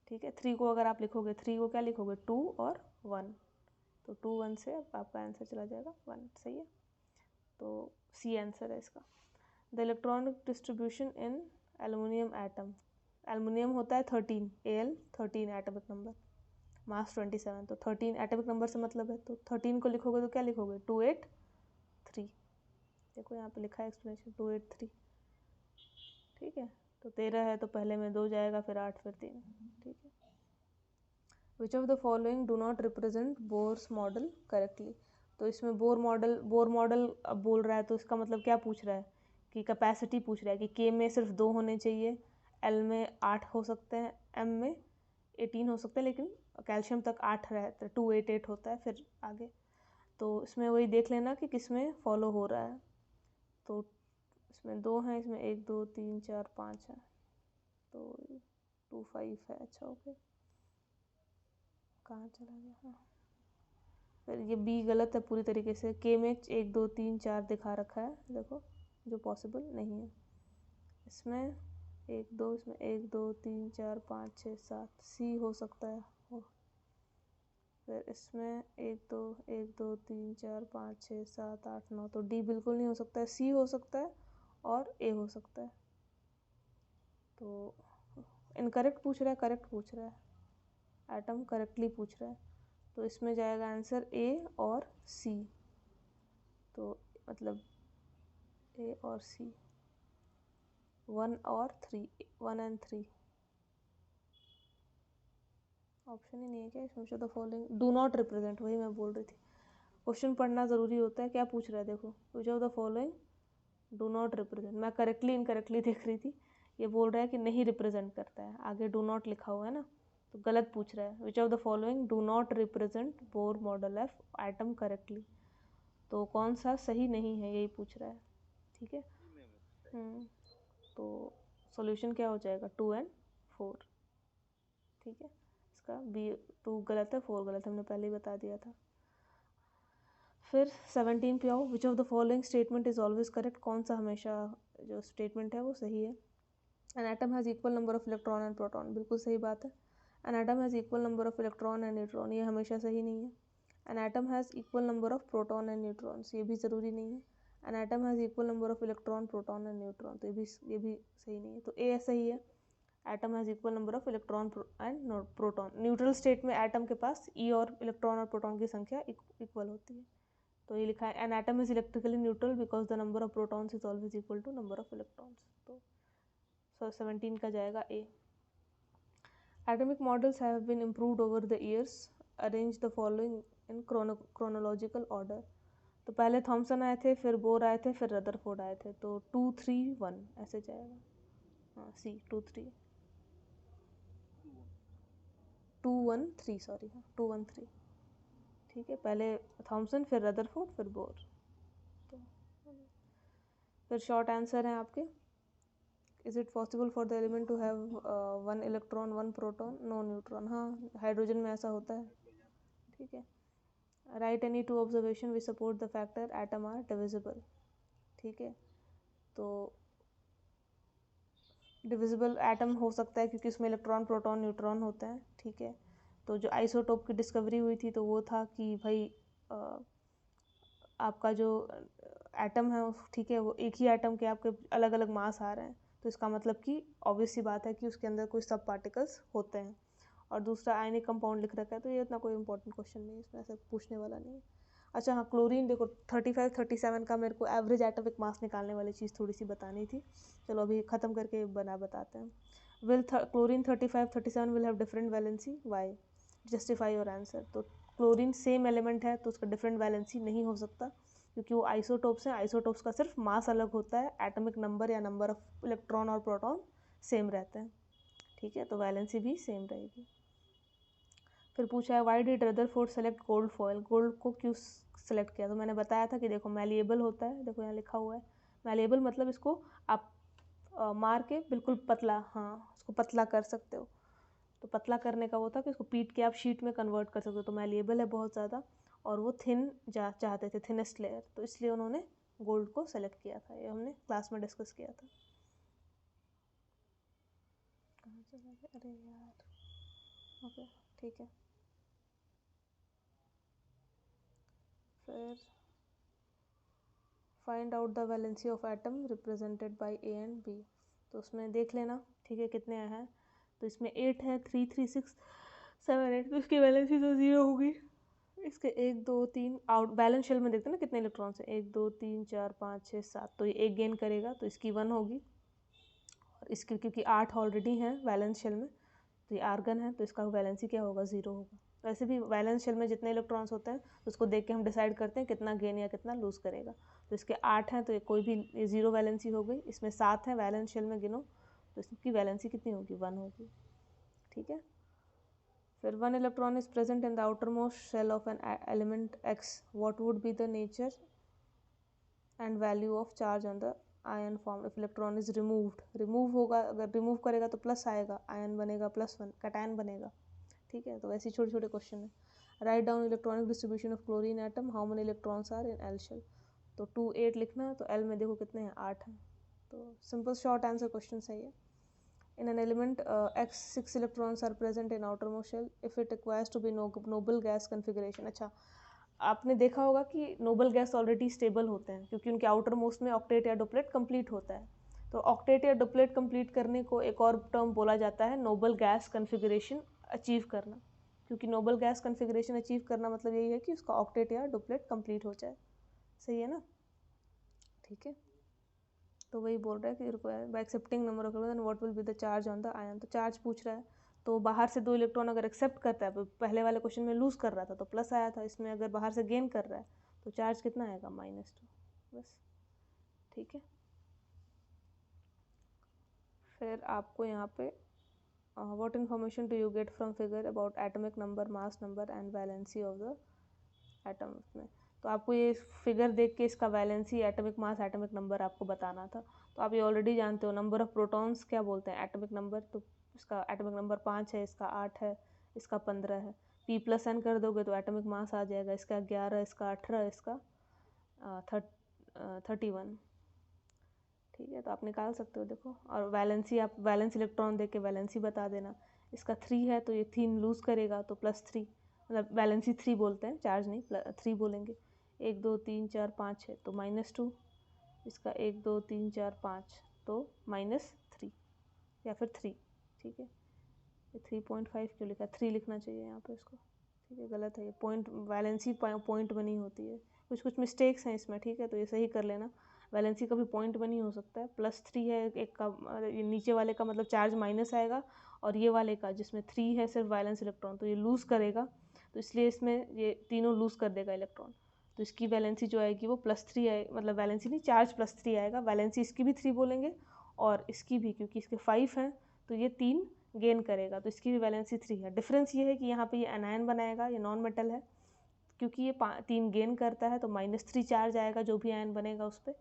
ठीक है। 3 को अगर आप लिखोगे, 3 को क्या लिखोगे, 2 और 1, तो 2 1 से आपका आंसर चला जाएगा 1, सही है। तो सी आंसर है इसका। The electronic distribution in aluminium atom, aluminium होता है 13, Al 13 एटॉमिक नंबर, मास 27, तो 13 एटॉमिक नंबर से मतलब है, तो 13 को लिखोगे तो क्या लिखोगे, 283, देखो यहाँ पे लिखा है एक्सप्लेनेशन 283, ठीक है। तो 13 है तो पहले में 2 जाएगा, फिर 8, फिर 3, ठीक है। Which of the following do not represent Bohr's model correctly. तो इसमें बोर मॉडल अब बोल रहा है, तो इसका मतलब क्या पूछ रहा है कि कैपेसिटी पूछ रहा है कि के में सिर्फ 2 होने चाहिए, एल में 8 हो सकते हैं, एम में 18 हो सकते हैं, लेकिन कैल्शियम तक 8 रहता है, 288 होता है फिर आगे। तो इसमें वही देख लेना कि किस में फॉलो हो रहा है। तो इसमें 2 हैं, इसमें 1 2 3 4 5 है, तो 2 5 है, अच्छा ओके, कहाँ चला गया, हाँ फिर ये बी गलत है पूरी तरीके से। के में 1 2 3 4 दिखा रखा है, देखो, जो पॉसिबल नहीं है। इसमें 1 2, इसमें 1 2 3 4 5 6 7, सी हो सकता है फिर इसमें 1 2 1 2 3 4 5 6 7 8 9, तो डी बिल्कुल नहीं हो सकता है, सी हो सकता है और ए हो सकता है। तो इनकरेक्ट पूछ रहा है, करेक्ट पूछ रहा है, एटम करेक्टली पूछ रहा है, तो इसमें जाएगा आंसर ए और सी। तो मतलब ए और सी, 1 और 3, 1 एंड 3, ऑप्शन ही नहीं है क्या इसमें। The following do not represent, वही मैं बोल रही थी, क्वेश्चन पढ़ना ज़रूरी होता है। क्या पूछ रहा है देखो, विच of the following do not represent, मैं करेक्टली इनकरेक्टली देख रही थी, ये बोल रहा है कि नहीं रिप्रेजेंट करता है, आगे डू नॉट लिखा हुआ है ना, तो गलत पूछ रहा है। Which of the following do not represent Bohr model of atom correctly, तो कौन सा सही नहीं है यही पूछ रहा है, ठीक है। तो सॉल्यूशन क्या हो जाएगा, 2 and 4, ठीक है। इसका बी 2 गलत है, 4 गलत है, हमने पहले ही बता दिया था। फिर 17 पे आओ, विच of the following statement is always correct, कौन सा हमेशा जो स्टेटमेंट है वो सही है। An atom has equal number of electron and proton, बिल्कुल सही बात है। An atom has equal number of electron and neutron, ये हमेशा सही नहीं है। An atom has equal number of proton and neutrons, ये भी ज़रूरी नहीं है। An atom has equal number of electron proton and neutron, तो ये भी सही नहीं है। तो ए सही है, atom has equal number of electron and proton. Neutral state में एटम के पास ई और इलेक्ट्रॉन और प्रोटॉन की संख्या इक्वल होती है, तो ये लिखा है an atom is electrically neutral because the number of protons is always equal to number of electrons, तो 17 का जाएगा A. Atomic models have been improved over the years, arrange the following in chronological order. तो पहले Thompson आए थे, फिर bore आए थे, फिर रदरफोर्ड आए थे, तो 2 3 1 ऐसे जाएगा, हाँ सी 2 3 2 1 3, सॉरी हाँ 2 1 3, ठीक है। पहले थॉमसन, फिर रदरफोर्ड, फिर बोर। तो फिर शॉर्ट आंसर हैं आपके, is it possible for the element to have 1 electron 1 proton no neutron, हाँ हाइड्रोजन में ऐसा होता है, ठीक है। Right any 2 observation which support the factor atom are divisible, ठीक है। तो डिविजिबल एटम हो सकता है क्योंकि उसमें इलेक्ट्रॉन प्रोटॉन न्यूट्रॉन होते हैं, ठीक है। तो जो आइसोटोप की डिस्कवरी हुई थी तो वो था कि भाई आपका जो एटम है, ठीक है, वो एक ही एटम के आपके अलग अलग मास आ रहे हैं, तो इसका मतलब कि ऑब्वियस सी बात है कि उसके अंदर कोई सब पार्टिकल्स होते हैं। और दूसरा आयनिक कंपाउंड लिख रखा है, तो ये इतना कोई इंपॉर्टेंट क्वेश्चन नहीं है, इसमें ऐसे पूछने वाला नहीं है। अच्छा हाँ, क्लोरीन देखो 35 37 का मेरे को एवरेज एटॉमिक मास निकालने वाली चीज़ थोड़ी सी बतानी थी, चलो अभी ख़त्म करके बताते हैं। Will chlorine 35 37 will have different valency, why, justify your answer. तो क्लोरीन सेम एलिमेंट है तो उसका डिफरेंट वैलेंसी नहीं हो सकता, क्योंकि वो आइसोटोप्स हैं। आइसोटोप्स का सिर्फ मास अलग होता है, एटॉमिक नंबर या नंबर ऑफ इलेक्ट्रॉन और प्रोटॉन सेम रहते हैं, ठीक है, तो वैलेंसी भी सेम रहेगी। फिर पूछा है why did Rutherford select gold foil, gold को क्यों सेलेक्ट किया? तो मैंने बताया था कि देखो मैलिएबल होता है, देखो यहाँ लिखा हुआ है मैलिएबल, मतलब इसको आप मार के बिल्कुल पतला, हाँ उसको पतला कर सकते हो, तो पतला करने का वो था कि इसको पीट के आप शीट में कन्वर्ट कर सकते हो, तो मैलिएबल है बहुत ज़्यादा, और वो थिन चाहते थे, थिनेस्ट लेयर, तो इसलिए उन्होंने गोल्ड को सेलेक्ट किया था। ये हमने क्लास में डिस्कस किया था। कहाँ चला गया, अरे यार, ओके ठीक है। फिर find out the valency of atom represented by A and B, तो उसमें देख लेना, ठीक है, कितने हैं, तो इसमें 8 है, 3 3 6 7 8, तो इसकी वैलेंसी तो 0 होगी। इसके 1 2 3 आउट बैलेंस शेल में देखते हैं ना कितने इलेक्ट्रॉन्स हैं, 1 2 3 4 5 6 7, तो ये 1 गेन करेगा तो इसकी 1 होगी, और इसकी क्योंकि 8 ऑलरेडी हैं बैलेंस शेल में, तो ये आर्गन है तो इसका वैलेंसी क्या होगा, 0 होगा। वैसे भी बैलेंस शेल में जितने इलेक्ट्रॉन्स होते हैं तो उसको देख के हम डिसाइड करते हैं कितना गेन या कितना लूज करेगा, तो इसके 8 हैं तो ये कोई भी 0 वैलेंसी हो गई, इसमें 7 है बैलेंस शेल में गिनो तो इसकी वैलेंसी कितनी होगी, 1 होगी, ठीक है। फिर 1 electron is present in the outermost shell of an element X, what would be the nature and value of charge on the ion form if electron is removed, remove होगा, अगर remove करेगा तो plus आएगा, ion बनेगा +1, cation बनेगा, ठीक है, तो वैसे छोटे छोटे क्वेश्चन है। Write down electronic distribution of chlorine atom, how many electrons are in L shell, तो 2 8 लिखना है, तो एल में देखो कितने हैं, 8 हैं, तो सिंपल शॉर्ट आंसर क्वेश्चन सही है। In an element X 6 electrons are present in outermost shell if it requires to be noble gas configuration। अच्छा, आपने देखा होगा कि नोबल गैस ऑलरेडी स्टेबल होते हैं क्योंकि उनके आउटर मोस्ट में ऑक्टेट या डुप्लेट कंप्लीट होता है, तो ऑक्टेट या डुप्लेट कंप्लीट करने को एक और टर्म बोला जाता है नोबल गैस कन्फिगरेशन अचीव करना, क्योंकि नोबल गैस कन्फिगरेशन अचीव करना मतलब यही है कि उसका ऑक्टेट या डुप्लेट कंप्लीट हो जाए, सही है ना, ठीक है। तो वही बोल रहा है कि require bye accepting number of electron what will be the charge on the ion, तो चार्ज पूछ रहा है, तो बाहर से 2 इलेक्ट्रॉन अगर एक्सेप्ट करता है, पहले वाले क्वेश्चन में लूज कर रहा था तो प्लस आया था, इसमें अगर बाहर से गेन कर रहा है तो चार्ज कितना आएगा, -2, बस, ठीक है। फिर आपको यहाँ पे what information do you get from figure about atomic number, mass number and valency of the atom में, तो आपको ये फिगर देख के इसका valency, atomic mass, atomic number आपको बताना था, तो आप ये ऑलरेडी जानते हो। नंबर ऑफ प्रोटॉन्स क्या बोलते हैं, एटॉमिक नंबर, तो इसका एटॉमिक नंबर 5 है, इसका 8 है, इसका 15 है, P+N कर दोगे तो एटॉमिक मास आ जाएगा, इसका 11, इसका 18, इसका 31, ठीक है, तो आप निकाल सकते हो, देखो, और वैलेंसी आप वैलेंस इलेक्ट्रॉन देख के वैलेंसी बता देना, इसका 3 है तो ये 3 लूज़ करेगा तो +3, मतलब वैलेंसी 3 बोलते हैं, चार्ज नहीं, 3 बोलेंगे, 1 2 3 4 5 है तो -2, इसका 1 2 3 4 5 तो -3 या फिर 3, ठीक है, ये 3.5 क्यों लिखा, 3 लिखना चाहिए यहाँ पे इसको, ठीक है, गलत है ये, पॉइंट वैलेंसी पॉइंट बनी होती है, कुछ कुछ मिस्टेक्स हैं इसमें, ठीक है, तो ये सही कर लेना, वैलेंसी कभी पॉइंट बनी हो सकता है, +3 है एक का, नीचे वाले का मतलब चार्ज माइनस आएगा, और ये वाले का जिसमें 3 है सिर्फ वैलेंस इलेक्ट्रॉन, तो ये लूज़ करेगा, तो इसलिए इसमें ये तीनों लूज़ कर देगा इलेक्ट्रॉन, तो इसकी वैलेंसी जो आएगी वो +3 आए, मतलब वैलेंसी नहीं, चार्ज +3 आएगा, वैलेंसी इसकी भी 3 बोलेंगे और इसकी भी, क्योंकि इसके 5 हैं तो ये 3 गेन करेगा, तो इसकी भी वैलेंसी 3 है। डिफरेंस ये है कि यहाँ पे ये एनायन बनाएगा, ये नॉन मेटल है, क्योंकि ये 3 गेन करता है तो -3 चार्ज आएगा जो भी आयन बनेगा उस पर,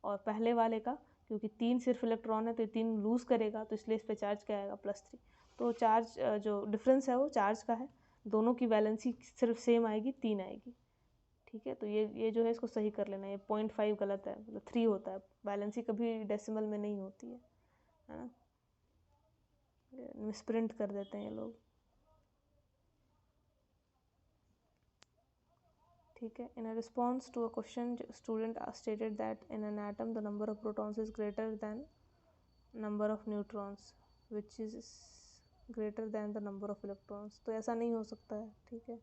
और पहले वाले का क्योंकि 3 सिर्फ इलेक्ट्रॉन है तो ये 3 लूज़ करेगा, तो इसलिए इस पर चार्ज क्या आएगा, +3, तो चार्ज जो डिफरेंस है वो चार्ज का है, दोनों की वैलेंसी सिर्फ सेम आएगी, 3 आएगी, ठीक है, तो ये जो है इसको सही कर लेना, ये 0.5 गलत है, मतलब 3 होता है, वैलेंसी कभी डेसिमल में नहीं होती है ना, मिसप्रिंट कर देते हैं ये लोग, ठीक है। In a response to a question student stated that in an atom the number of protons is greater than number of neutrons which is greater than the number of electrons, तो ऐसा नहीं हो सकता है, ठीक है,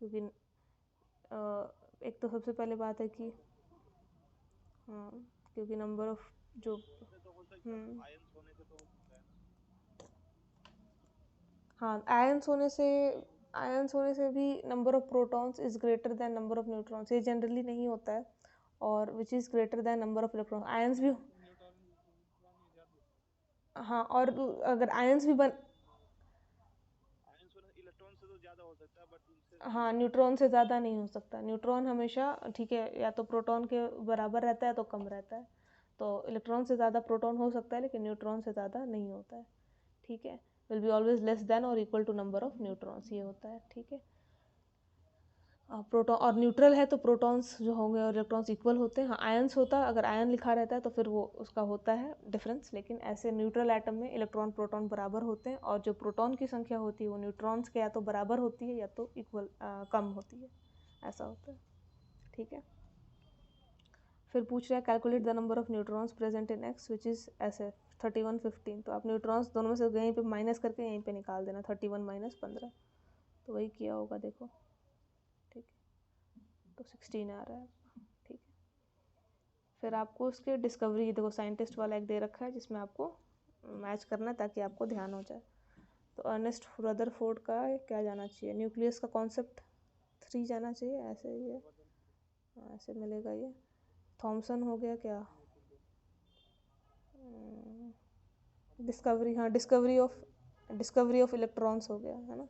क्योंकि एक तो सबसे पहले बात है कि हाँ, क्योंकि नंबर ऑफ जो हाँ आयंस होने से आयंस होने से भी number of protons is greater than number of neutrons, ये जनरली नहीं होता है, और विच is greater than number of electron. Ions भी, हाँ, और अगर आयंस भी बन, इलेक्ट्रॉन से तो ज़्यादा हो सकता है बट उनसे, हाँ, न्यूट्रॉन से ज़्यादा नहीं हो सकता। न्यूट्रॉन हमेशा, ठीक है, या तो प्रोटॉन के बराबर रहता है तो कम रहता है। तो इलेक्ट्रॉन से ज़्यादा प्रोटॉन हो सकता है लेकिन न्यूट्रॉन से ज़्यादा नहीं होता है, ठीक है। Will be always less than और equal to number of neutrons, ये होता है, ठीक है। प्रोटॉन और न्यूट्रल है तो प्रोटॉन्स जो होंगे और इलेक्ट्रॉन्स इक्वल होते हैं। हाँ, आयंस होता, अगर आयन लिखा रहता है तो फिर वो उसका होता है डिफरेंस, लेकिन ऐसे न्यूट्रल एटम में इलेक्ट्रॉन प्रोटॉन बराबर होते हैं, और जो प्रोटॉन की संख्या होती है वो न्यूट्रॉन्स के या तो बराबर होती है या तो इक्वल कम होती है, ऐसा होता है, ठीक है। फिर पूछ रहा है calculate the number of neutrons present in x which is ऐसे 31 15। तो आप न्यूट्रॉन्स दोनों में से यहीं पे माइनस करके यहीं पे निकाल देना, 31 माइनस 15, तो वही किया होगा, देखो, ठीक है, तो 16 आ रहा है, ठीक है। फिर आपको उसके डिस्कवरी, देखो साइंटिस्ट वाला एक दे रखा है जिसमें आपको मैच करना है ताकि आपको ध्यान हो जाए। तो अर्नेस्ट रदरफोर्ड का क्या जाना चाहिए, न्यूक्लियस का कॉन्सेप्ट 3 जाना चाहिए, ऐसे ही है, ऐसे मिलेगा ये। थॉमसन हो गया क्या, डिस्कवरी, हाँ, डिस्कवरी ऑफ इलेक्ट्रॉन्स हो गया, है ना।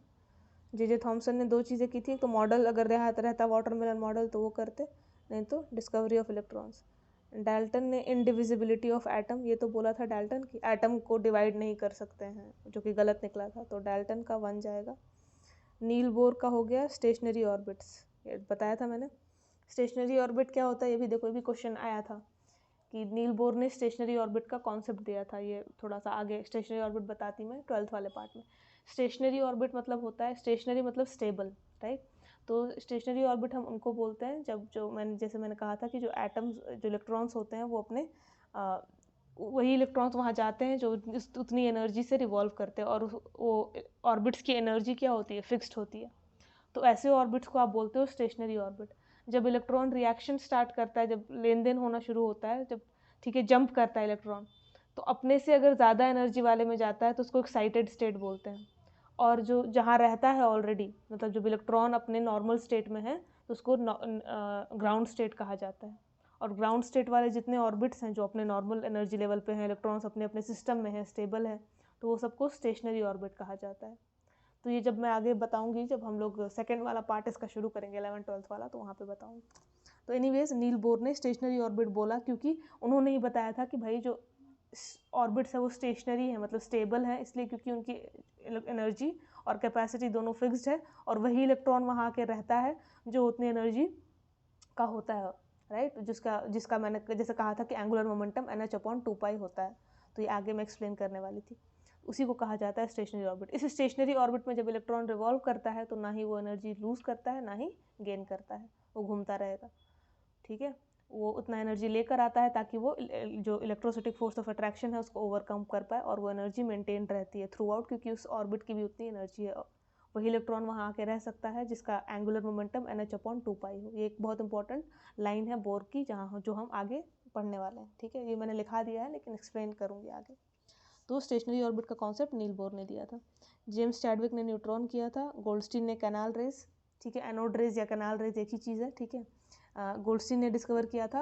जे थॉमसन ने 2 चीज़ें की थी, तो मॉडल अगर रहता वाटरमेलन मॉडल तो वो करते, नहीं तो डिस्कवरी ऑफ इलेक्ट्रॉन्स। डाल्टन ने इंडिविजिबिलिटी ऑफ एटम, ये तो बोला था डाल्टन कि एटम को डिवाइड नहीं कर सकते हैं, जो कि गलत निकला था, तो डाल्टन का 1 जाएगा। नील बोर का हो गया स्टेशनरी ऑर्बिट्स, ये बताया था मैंने। स्टेशनरी ऑर्बिट क्या होता है, ये भी देखो, ये भी क्वेश्चन आया था कि नील बोर ने स्टेशनरी ऑर्बिट का कॉन्सेप्ट दिया था। ये थोड़ा सा आगे स्टेशनरी ऑर्बिट बताती मैं 12th वाले पार्ट में। स्टेशनरी ऑर्बिट मतलब होता है, स्टेशनरी मतलब स्टेबल, राइट। तो स्टेशनरी ऑर्बिट हम उनको बोलते हैं जब, जो जैसे मैंने कहा था कि जो एटम्स, जो इलेक्ट्रॉन्स होते हैं वो अपने वही इलेक्ट्रॉन्स वहाँ जाते हैं जो उतनी एनर्जी से रिवॉल्व करते हैं, और वो ऑर्बिट्स की एनर्जी क्या होती है, फिक्स्ड होती है। तो ऐसे ऑर्बिट्स को आप बोलते हो स्टेशनरी ऑर्बिट। जब इलेक्ट्रॉन रिएक्शन स्टार्ट करता है, जब लेन देन होना शुरू होता है, जब, ठीक है, जंप करता है इलेक्ट्रॉन, तो अपने से अगर ज़्यादा एनर्जी वाले में जाता है तो उसको एक्साइटेड स्टेट बोलते हैं। और जो जहाँ रहता है ऑलरेडी, मतलब जब इलेक्ट्रॉन अपने नॉर्मल स्टेट में है तो उसको ग्राउंड स्टेट कहा जाता है। और ग्राउंड स्टेट वाले जितने ऑर्बिट्स हैं जो अपने नॉर्मल एनर्जी लेवल पे हैं, इलेक्ट्रॉन्स अपने अपने सिस्टम में है, स्टेबल है, तो वो सबको स्टेशनरी ऑर्बिट कहा जाता है। तो ये जब मैं आगे बताऊंगी, जब हम लोग सेकेंड वाला पार्ट इसका शुरू करेंगे 11th-12th वाला, तो वहाँ पे बताऊंगी। तो एनीवेज नील बोर ने स्टेशनरी ऑर्बिट बोला क्योंकि उन्होंने ही बताया था कि भाई जो ऑर्बिट्स है वो स्टेशनरी है, मतलब स्टेबल है, इसलिए क्योंकि उनकी एनर्जी और कैपेसिटी दोनों फिक्स्ड है, और वही इलेक्ट्रॉन वहाँ आके रहता है जो उतनी एनर्जी का होता है, राइट। जिसका मैंने जैसे कहा था कि एंगुलर मोमेंटम NH/2π होता है, तो ये आगे मैं एक्सप्लेन करने वाली थी। उसी को कहा जाता है स्टेशनरी ऑर्बिट। इस स्टेशनरी ऑर्बिट में जब इलेक्ट्रॉन रिवॉल्व करता है तो ना ही वो एनर्जी लूज करता है ना ही गेन करता है, वो घूमता रहेगा, ठीक है। वो उतना एनर्जी लेकर आता है ताकि वो जो इलेक्ट्रोस्टैटिक फोर्स ऑफ अट्रैक्शन है उसको ओवरकम कर पाए, और वो एनर्जी मेंटेन रहती है थ्रू आउट, क्योंकि उस ऑर्बिट की भी उतनी एनर्जी है। वही इलेक्ट्रॉन वहाँ आके रह सकता है जिसका एंगुलर मोमेंटम NH/2π हो। ये एक बहुत इंपॉर्टेंट लाइन है बोर की, जहाँ जो हम आगे पढ़ने वाले हैं, ठीक है। ये मैंने लिखा दिया है लेकिन एक्सप्लेन करूँगी आगे। तो स्टेशनरी ऑर्बिट का कॉन्सेप्ट नील बोर ने दिया था। जेम्स चैडविक ने न्यूट्रॉन किया था। गोल्डस्टीन ने कैनाल रेज, ठीक है, एनोड रेज या कैनाल रेज एक ही चीज़ है, ठीक है। गोल्डस्टीन ने डिस्कवर किया था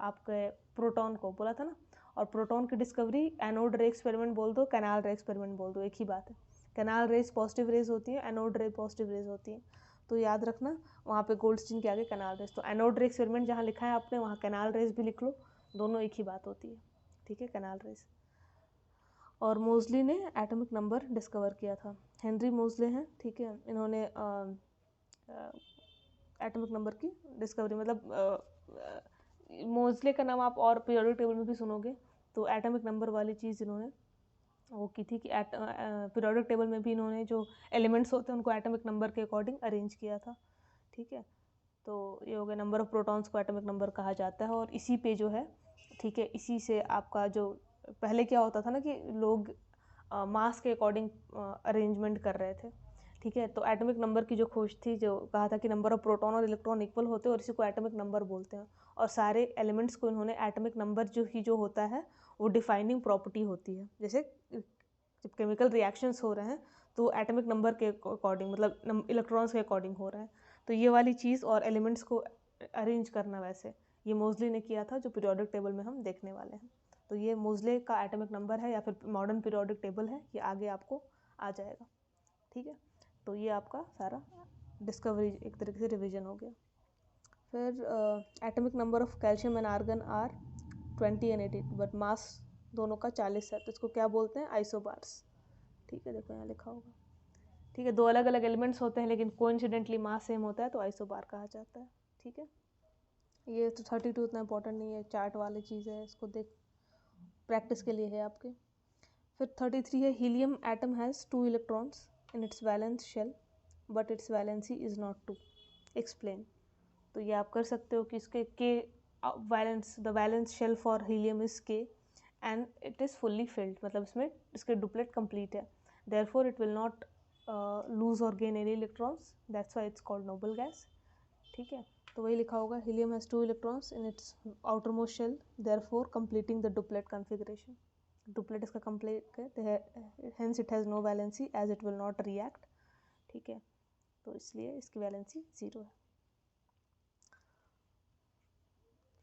आपके प्रोटॉन को, बोला था ना। और प्रोटॉन की डिस्कवरी एनोड रे एक्सपेरिमेंट बोल दो, कैनाल रे एक्सपेरिमेंट बोल दो, एक ही बात है। कैनाल रेज पॉजिटिव रेज होती है, एनोड रे पॉजिटिव रेज होती है, तो याद रखना वहाँ पे गोल्डस्टीन के आगे कैनाल रेज। तो एनोड रे एक्सपेरिमेंट जहाँ लिखा है आपने वहाँ कैनाल रेज भी लिख लो, दोनों एक ही बात होती है, ठीक है, कैनाल रेज। और मोजली ने एटॉमिक नंबर डिस्कवर किया था। हेनरी मोजले हैं, ठीक है, इन्होंने एटॉमिक नंबर की डिस्कवरी, मतलब मोजले का नाम आप और पीरियोडिक टेबल में भी सुनोगे, तो एटॉमिक नंबर वाली चीज़ इन्होंने वो की थी कि पीरियोडिक टेबल में भी इन्होंने जो एलिमेंट्स होते हैं उनको एटॉमिक नंबर के अकॉर्डिंग अरेंज किया था, ठीक है। तो ये हो गया, नंबर ऑफ प्रोटॉन्स को एटॉमिक नंबर कहा जाता है, और इसी पे जो है, ठीक है, इसी से आपका जो पहले क्या होता था ना कि लोग मास के अकॉर्डिंग अरेंजमेंट कर रहे थे, ठीक है। तो एटॉमिक नंबर की जो खोज थी, जो कहा था कि नंबर ऑफ प्रोटॉन और इलेक्ट्रॉन इक्वल होते हैं और इसी को एटॉमिक नंबर बोलते हैं, और सारे एलिमेंट्स को इन्होंने एटॉमिक नंबर जो होता है वो डिफाइनिंग प्रॉपर्टी होती है। जैसे जब केमिकल रिएक्शंस हो रहे हैं तो एटॉमिक नंबर के अकॉर्डिंग, मतलब इलेक्ट्रॉन्स के अकॉर्डिंग हो रहा है। तो ये वाली चीज़ और एलिमेंट्स को अरेंज करना, वैसे ये मोज़ले ने किया था, जो पीरियोडिक टेबल में हम देखने वाले हैं। तो ये मोज़ले का एटॉमिक नंबर है या फिर मॉडर्न पीरियोडिक टेबल है, ये आगे आपको आ जाएगा। ठीक है, तो ये आपका सारा डिस्कवरी एक तरीके से रिवीजन हो गया। फिर atomic number of calcium and argon are 20 and 18, but mass दोनों का 40 है, तो इसको क्या बोलते हैं? आइसोबार्स। ठीक है, देखो यहाँ लिखा होगा। ठीक है, दो अलग अलग एलिमेंट्स होते हैं लेकिन कोइंसिडेंटली मास सेम होता है, तो आइसोबार कहा जाता है। ठीक है, ये तो 32 उतना इंपॉर्टेंट नहीं है, चार्ट वाली चीज़ है, इसको देख प्रैक्टिस के लिए है आपके। फिर 33 है, helium atom has 2 electrons in its valence shell but its valency is not 2, explain. तो ये आप कर सकते हो कि इसके के valence, the valence shell for helium is K and it is fully filled, मतलब इसमें इसके डुप्लेट कंप्लीट है, therefore it will not lose or gain any electrons, that's why it's called noble gas. ठीक है, तो वही लिखा होगा, helium has 2 electrons in its outermost shell, therefore completing the duplet configuration. Duplet इसका complete है, hence it has no valency as it will not react. ठीक है, तो इसलिए इसकी वैलेंसी 0 है।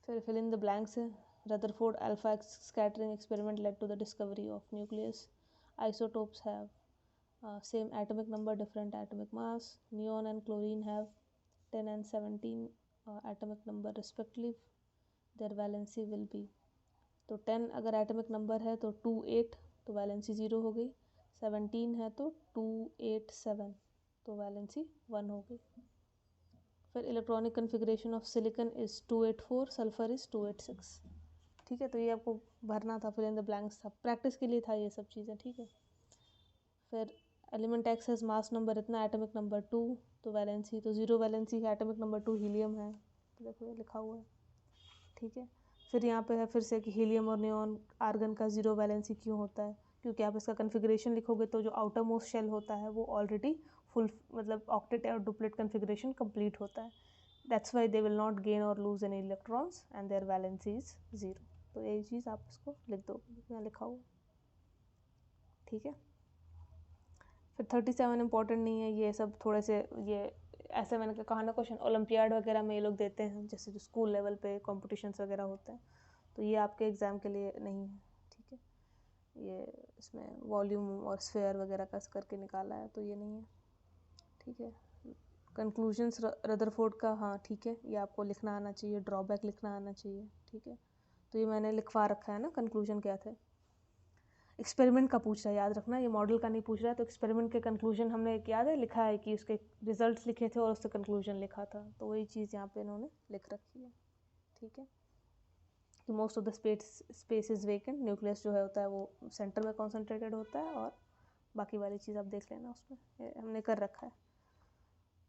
फिर फिल इन द ब्लैंक्स है, Rutherford alpha scattering experiment led to the discovery of nucleus, isotopes have same atomic number, different atomic mass, neon and chlorine have 10 and 17 atomic number respectively, their valency will be, तो 10 अगर atomic number है तो 2 8, तो valency 0 हो गई, 17 है तो 2 8 7, तो वैलेंसी 1 हो गई। फिर electronic configuration of silicon is 284, sulphur is 286। ठीक है, तो ये आपको भरना था, फिल इन द ब्लैंक्स था, प्रैक्टिस के लिए था ये सब चीज़ें। ठीक है, फिर element x has mass number इतना, एटॉमिक नंबर 2, तो वैलेंसी तो 0 वैलेंसी है, एटॉमिक नंबर 2 हीलियम है, तो देखो ये लिखा हुआ है। ठीक है, फिर यहाँ पे है फिर से कि हीलियम और नियॉन आर्गन का 0 वैलेंसी क्यों होता है, क्योंकि आप इसका कन्फिग्रेशन लिखोगे तो जो आउटर मोस्ट शेल होता है वो ऑलरेडी फुल, मतलब ऑक्टेट और डुप्लेट कन्फिग्रेशन कंप्लीट होता है, that's why they will not gain or lose any electrons and their valency is 0। तो यही चीज़ आप इसको लिख दो, यहाँ लिखा हुआ। ठीक है, फिर 37 इंपॉर्टेंट नहीं है, ये सब थोड़े से, ये ऐसे मैंने कहा ना, क्वेश्चन ओलंपियाड वगैरह में ये लोग देते हैं, जैसे जो स्कूल लेवल पे कॉम्पिटिशन्स वगैरह होते हैं, तो ये आपके एग्ज़ाम के लिए नहीं है। ठीक है, ये इसमें वॉल्यूम और स्फेयर वगैरह का करके निकाला है, तो ये नहीं है। ठीक है, कंक्लूजन्स रदरफोर्ड का, हाँ ठीक है, ये आपको लिखना आना चाहिए, ड्रॉबैक लिखना आना चाहिए। ठीक है, तो ये मैंने लिखवा रखा है ना, कंक्लूजन क्या थे। एक्सपेरिमेंट का पूछ रहा है, याद रखना, ये मॉडल का नहीं पूछ रहा है। तो एक्सपेरिमेंट के कंक्लूजन हमने एक याद है लिखा है कि उसके रिजल्ट्स लिखे थे और उससे कंक्लूजन लिखा था, तो वही चीज़ यहाँ पे इन्होंने लिख रखी है। ठीक है, कि most of the space is vacant, nucleus जो है होता है वो सेंटर में कॉन्सेंट्रेटेड होता है, और बाकी वाली चीज़ आप देख लेना, उसमें हमने कर रखा है।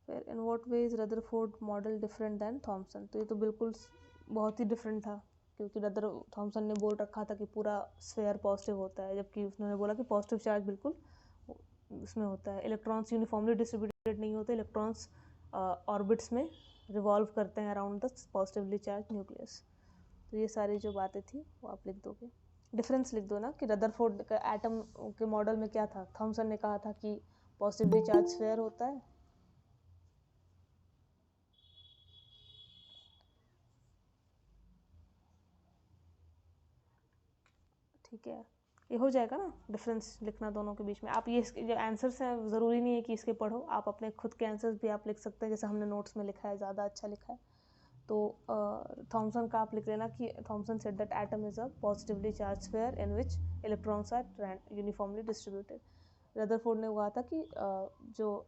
फिर in what way is Rutherford model different than Thomson, तो ये तो बिल्कुल बहुत ही डिफरेंट था, क्योंकि थॉमसन ने बोल रखा था कि पूरा स्फेयर पॉजिटिव होता है, जबकि उसने बोला कि पॉजिटिव चार्ज बिल्कुल उसमें होता है, इलेक्ट्रॉन्स यूनिफॉर्मली डिस्ट्रीब्यूटेड नहीं होते, इलेक्ट्रॉन्स ऑर्बिट्स में रिवॉल्व करते हैं around the positively charge nucleus. तो ये सारी जो बातें थी वो आप लिख दोगे, डिफरेंस लिख दो ना, कि रदरफोर्ड का एटम के मॉडल में क्या था, थॉमसन ने कहा था कि पॉजिटिवली चार्ज स्फेयर होता है, ठीक है, ये हो जाएगा ना, डिफरेंस लिखना दोनों के बीच में। आप ये जो आंसर्स हैं ज़रूरी नहीं है कि इसके पढ़ो, आप अपने खुद के आंसर्स भी आप लिख सकते हैं, जैसे हमने नोट्स में लिखा है, ज़्यादा अच्छा लिखा है। तो थॉमसन का आप लिख लेना कि Thomson said that atom is a positively charge sphere in which electrons are uniformly distributed. Rutherford ने कहा था कि जो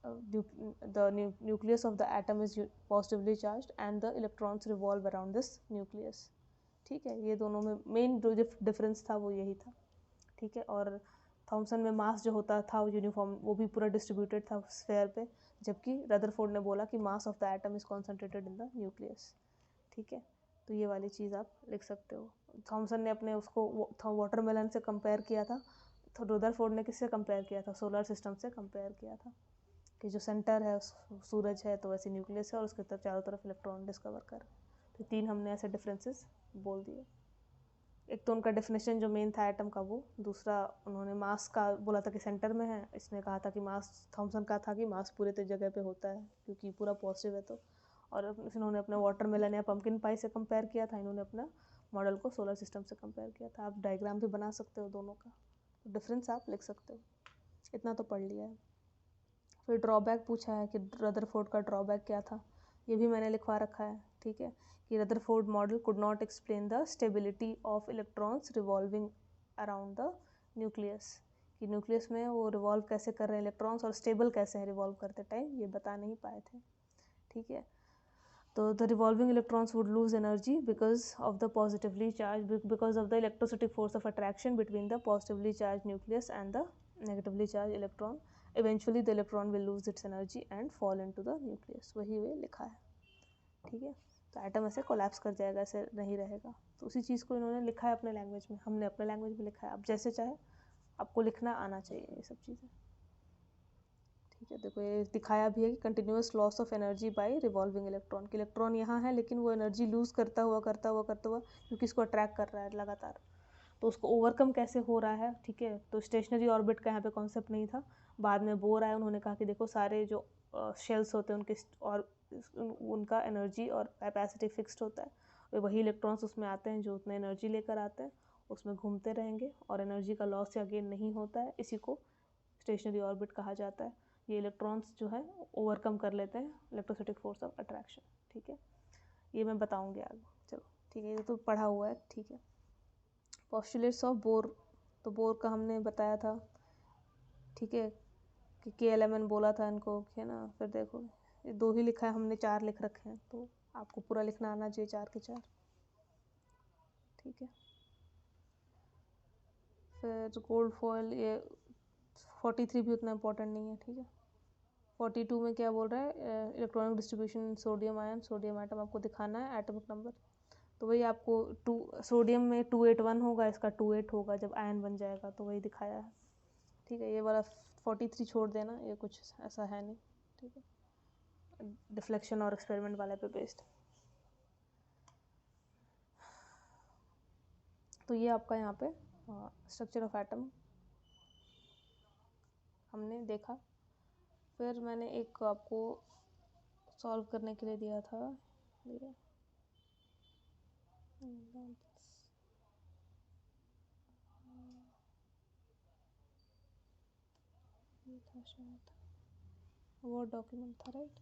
the nucleus of the atom is positively charge and the electrons revolve around this nucleus. ठीक है, ये दोनों में मेन जो डिफरेंस था वो यही था। ठीक है, और थॉमसन में मास जो होता था वो यूनिफॉर्म, वो भी पूरा डिस्ट्रीब्यूटेड था स्फेयर पे, जबकि रदरफोर्ड ने बोला कि मास of the atom is concentrated in the nucleus. ठीक है, तो ये वाली चीज़ आप लिख सकते हो। थॉमसन ने अपने उसको वाटरमेलन से कंपेयर किया था, तो रदरफोर्ड ने किससे कंपेयर किया था, सोलर सिस्टम से कंपेयर किया था, कि जो सेंटर है सूरज है, तो वैसे न्यूक्लियस है और उसके चारों तरफ इलेक्ट्रॉन डिस्कवर कर। तो 3 हमने ऐसे डिफरेंसेस बोल दिए। एक तो उनका डेफिनेशन जो मेन था एटम का वो, दूसरा उन्होंने मास का बोला था कि सेंटर में है, इसने कहा था कि मास थॉमसन का था कि मास पूरे जगह पे होता है क्योंकि पूरा पॉजिटिव है तो। और इन्होंने अपने वाटरमेलन या पम्पकिन पाई से कंपेयर किया था, इन्होंने अपना मॉडल को सोलर सिस्टम से कंपेयर किया था। आप डायग्राम भी बना सकते हो दोनों का, तो डिफरेंस आप लिख सकते हो। इतना तो पढ़ लिया है। फिर ड्रॉबैक पूछा है कि रदरफोर्ड का ड्रॉबैक क्या था, ये भी मैंने लिखवा रखा है, ठीक है, कि Rutherford model could not explain the stability of electrons revolving around the nucleus, कि न्यूक्लियस में वो रिवॉल्व कैसे कर रहे हैं इलेक्ट्रॉन्स और स्टेबल कैसे हैं रिवॉल्व करते टाइम, ये बता नहीं पाए थे, ठीक है। तो the revolving electrons would lose energy because of the positively charge, because of the electrostatic force of attraction between the positively charge nucleus and the negatively charge electron. Eventually the electron will lose its energy and fall into the nucleus, वही वे लिखा है, ठीक है। तो atom ऐसे collapse कर जाएगा, ऐसे नहीं रहेगा। तो उसी चीज़ को इन्होंने लिखा है अपने लैंग्वेज में, हमने अपने लैंग्वेज में लिखा है। अब जैसे चाहे आपको लिखना आना चाहिए ये सब चीज़ें, ठीक है। देखो ये दिखाया भी है कि continuous loss of energy by revolving electron, कि इलेक्ट्रॉन यहाँ है लेकिन वो एनर्जी लूज करता हुआ क्योंकि इसको अट्रैक्ट कर रहा है लगातार, तो उसको ओवरकम कैसे हो रहा है, ठीक है। तो स्टेशनरी ऑर्बिट का यहाँ पे कॉन्सेप्ट नहीं था, बाद में बोर आया, उन्होंने कहा कि देखो सारे जो शेल्स होते हैं उनके और उनका एनर्जी और कैपेसिटी फिक्स्ड होता है, वही इलेक्ट्रॉन्स उसमें आते हैं जो उतना एनर्जी लेकर आते हैं, उसमें घूमते रहेंगे और एनर्जी का लॉस या गेन नहीं होता है, इसी को स्टेशनरी ऑर्बिट कहा जाता है। ये इलेक्ट्रॉन्स जो है ओवरकम कर लेते हैं इलेक्ट्रोस्टैटिक फोर्स ऑफ अट्रैक्शन, ठीक है। ये मैं बताऊँगी आगे, चलो ठीक है, ये तो पढ़ा हुआ है, ठीक है। पोस्टुलेट्स ऑफ बोर, तो बोर का हमने बताया था, ठीक है, कि KLMN बोला था इनको, है ना। फिर देखो ये 2 ही लिखा है हमने, 4 लिख रखे हैं, तो आपको पूरा लिखना आना चाहिए 4 के 4, ठीक है। फिर गोल्ड फॉयल, ये 43 भी उतना इम्पोर्टेंट नहीं है, ठीक है। 42 में क्या बोल रहा है, electronic distribution sodium ion, sodium atom आपको दिखाना है, एटॉमिक नंबर। तो वही आपको सोडियम में 281 होगा, इसका 28 होगा जब आयन बन जाएगा, तो वही दिखाया है, ठीक है। ये वाला 43 छोड़ देना, ये कुछ ऐसा है नहीं, ठीक है, डिफ्लेक्शन और एक्सपेरिमेंट वाले पे बेस्ड। तो ये आपका यहाँ पे स्ट्रक्चर ऑफ एटम हमने देखा। फिर मैंने एक आपको सॉल्व करने के लिए दिया था, ये था शायद, वो डॉक्यूमेंट था, राइट।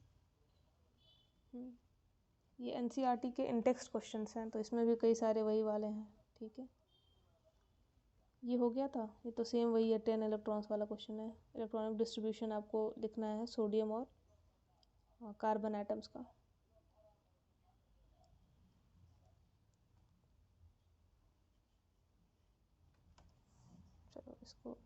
ये NCERT के इंटेक्स्ट क्वेश्चंस हैं, तो इसमें भी कई सारे वही वाले हैं, ठीक है। ये हो गया था, ये तो सेम वही है, 10 इलेक्ट्रॉन्स वाला क्वेश्चन है। इलेक्ट्रॉनिक डिस्ट्रीब्यूशन आपको लिखना है सोडियम और कार्बन एटम्स का। चलो इसको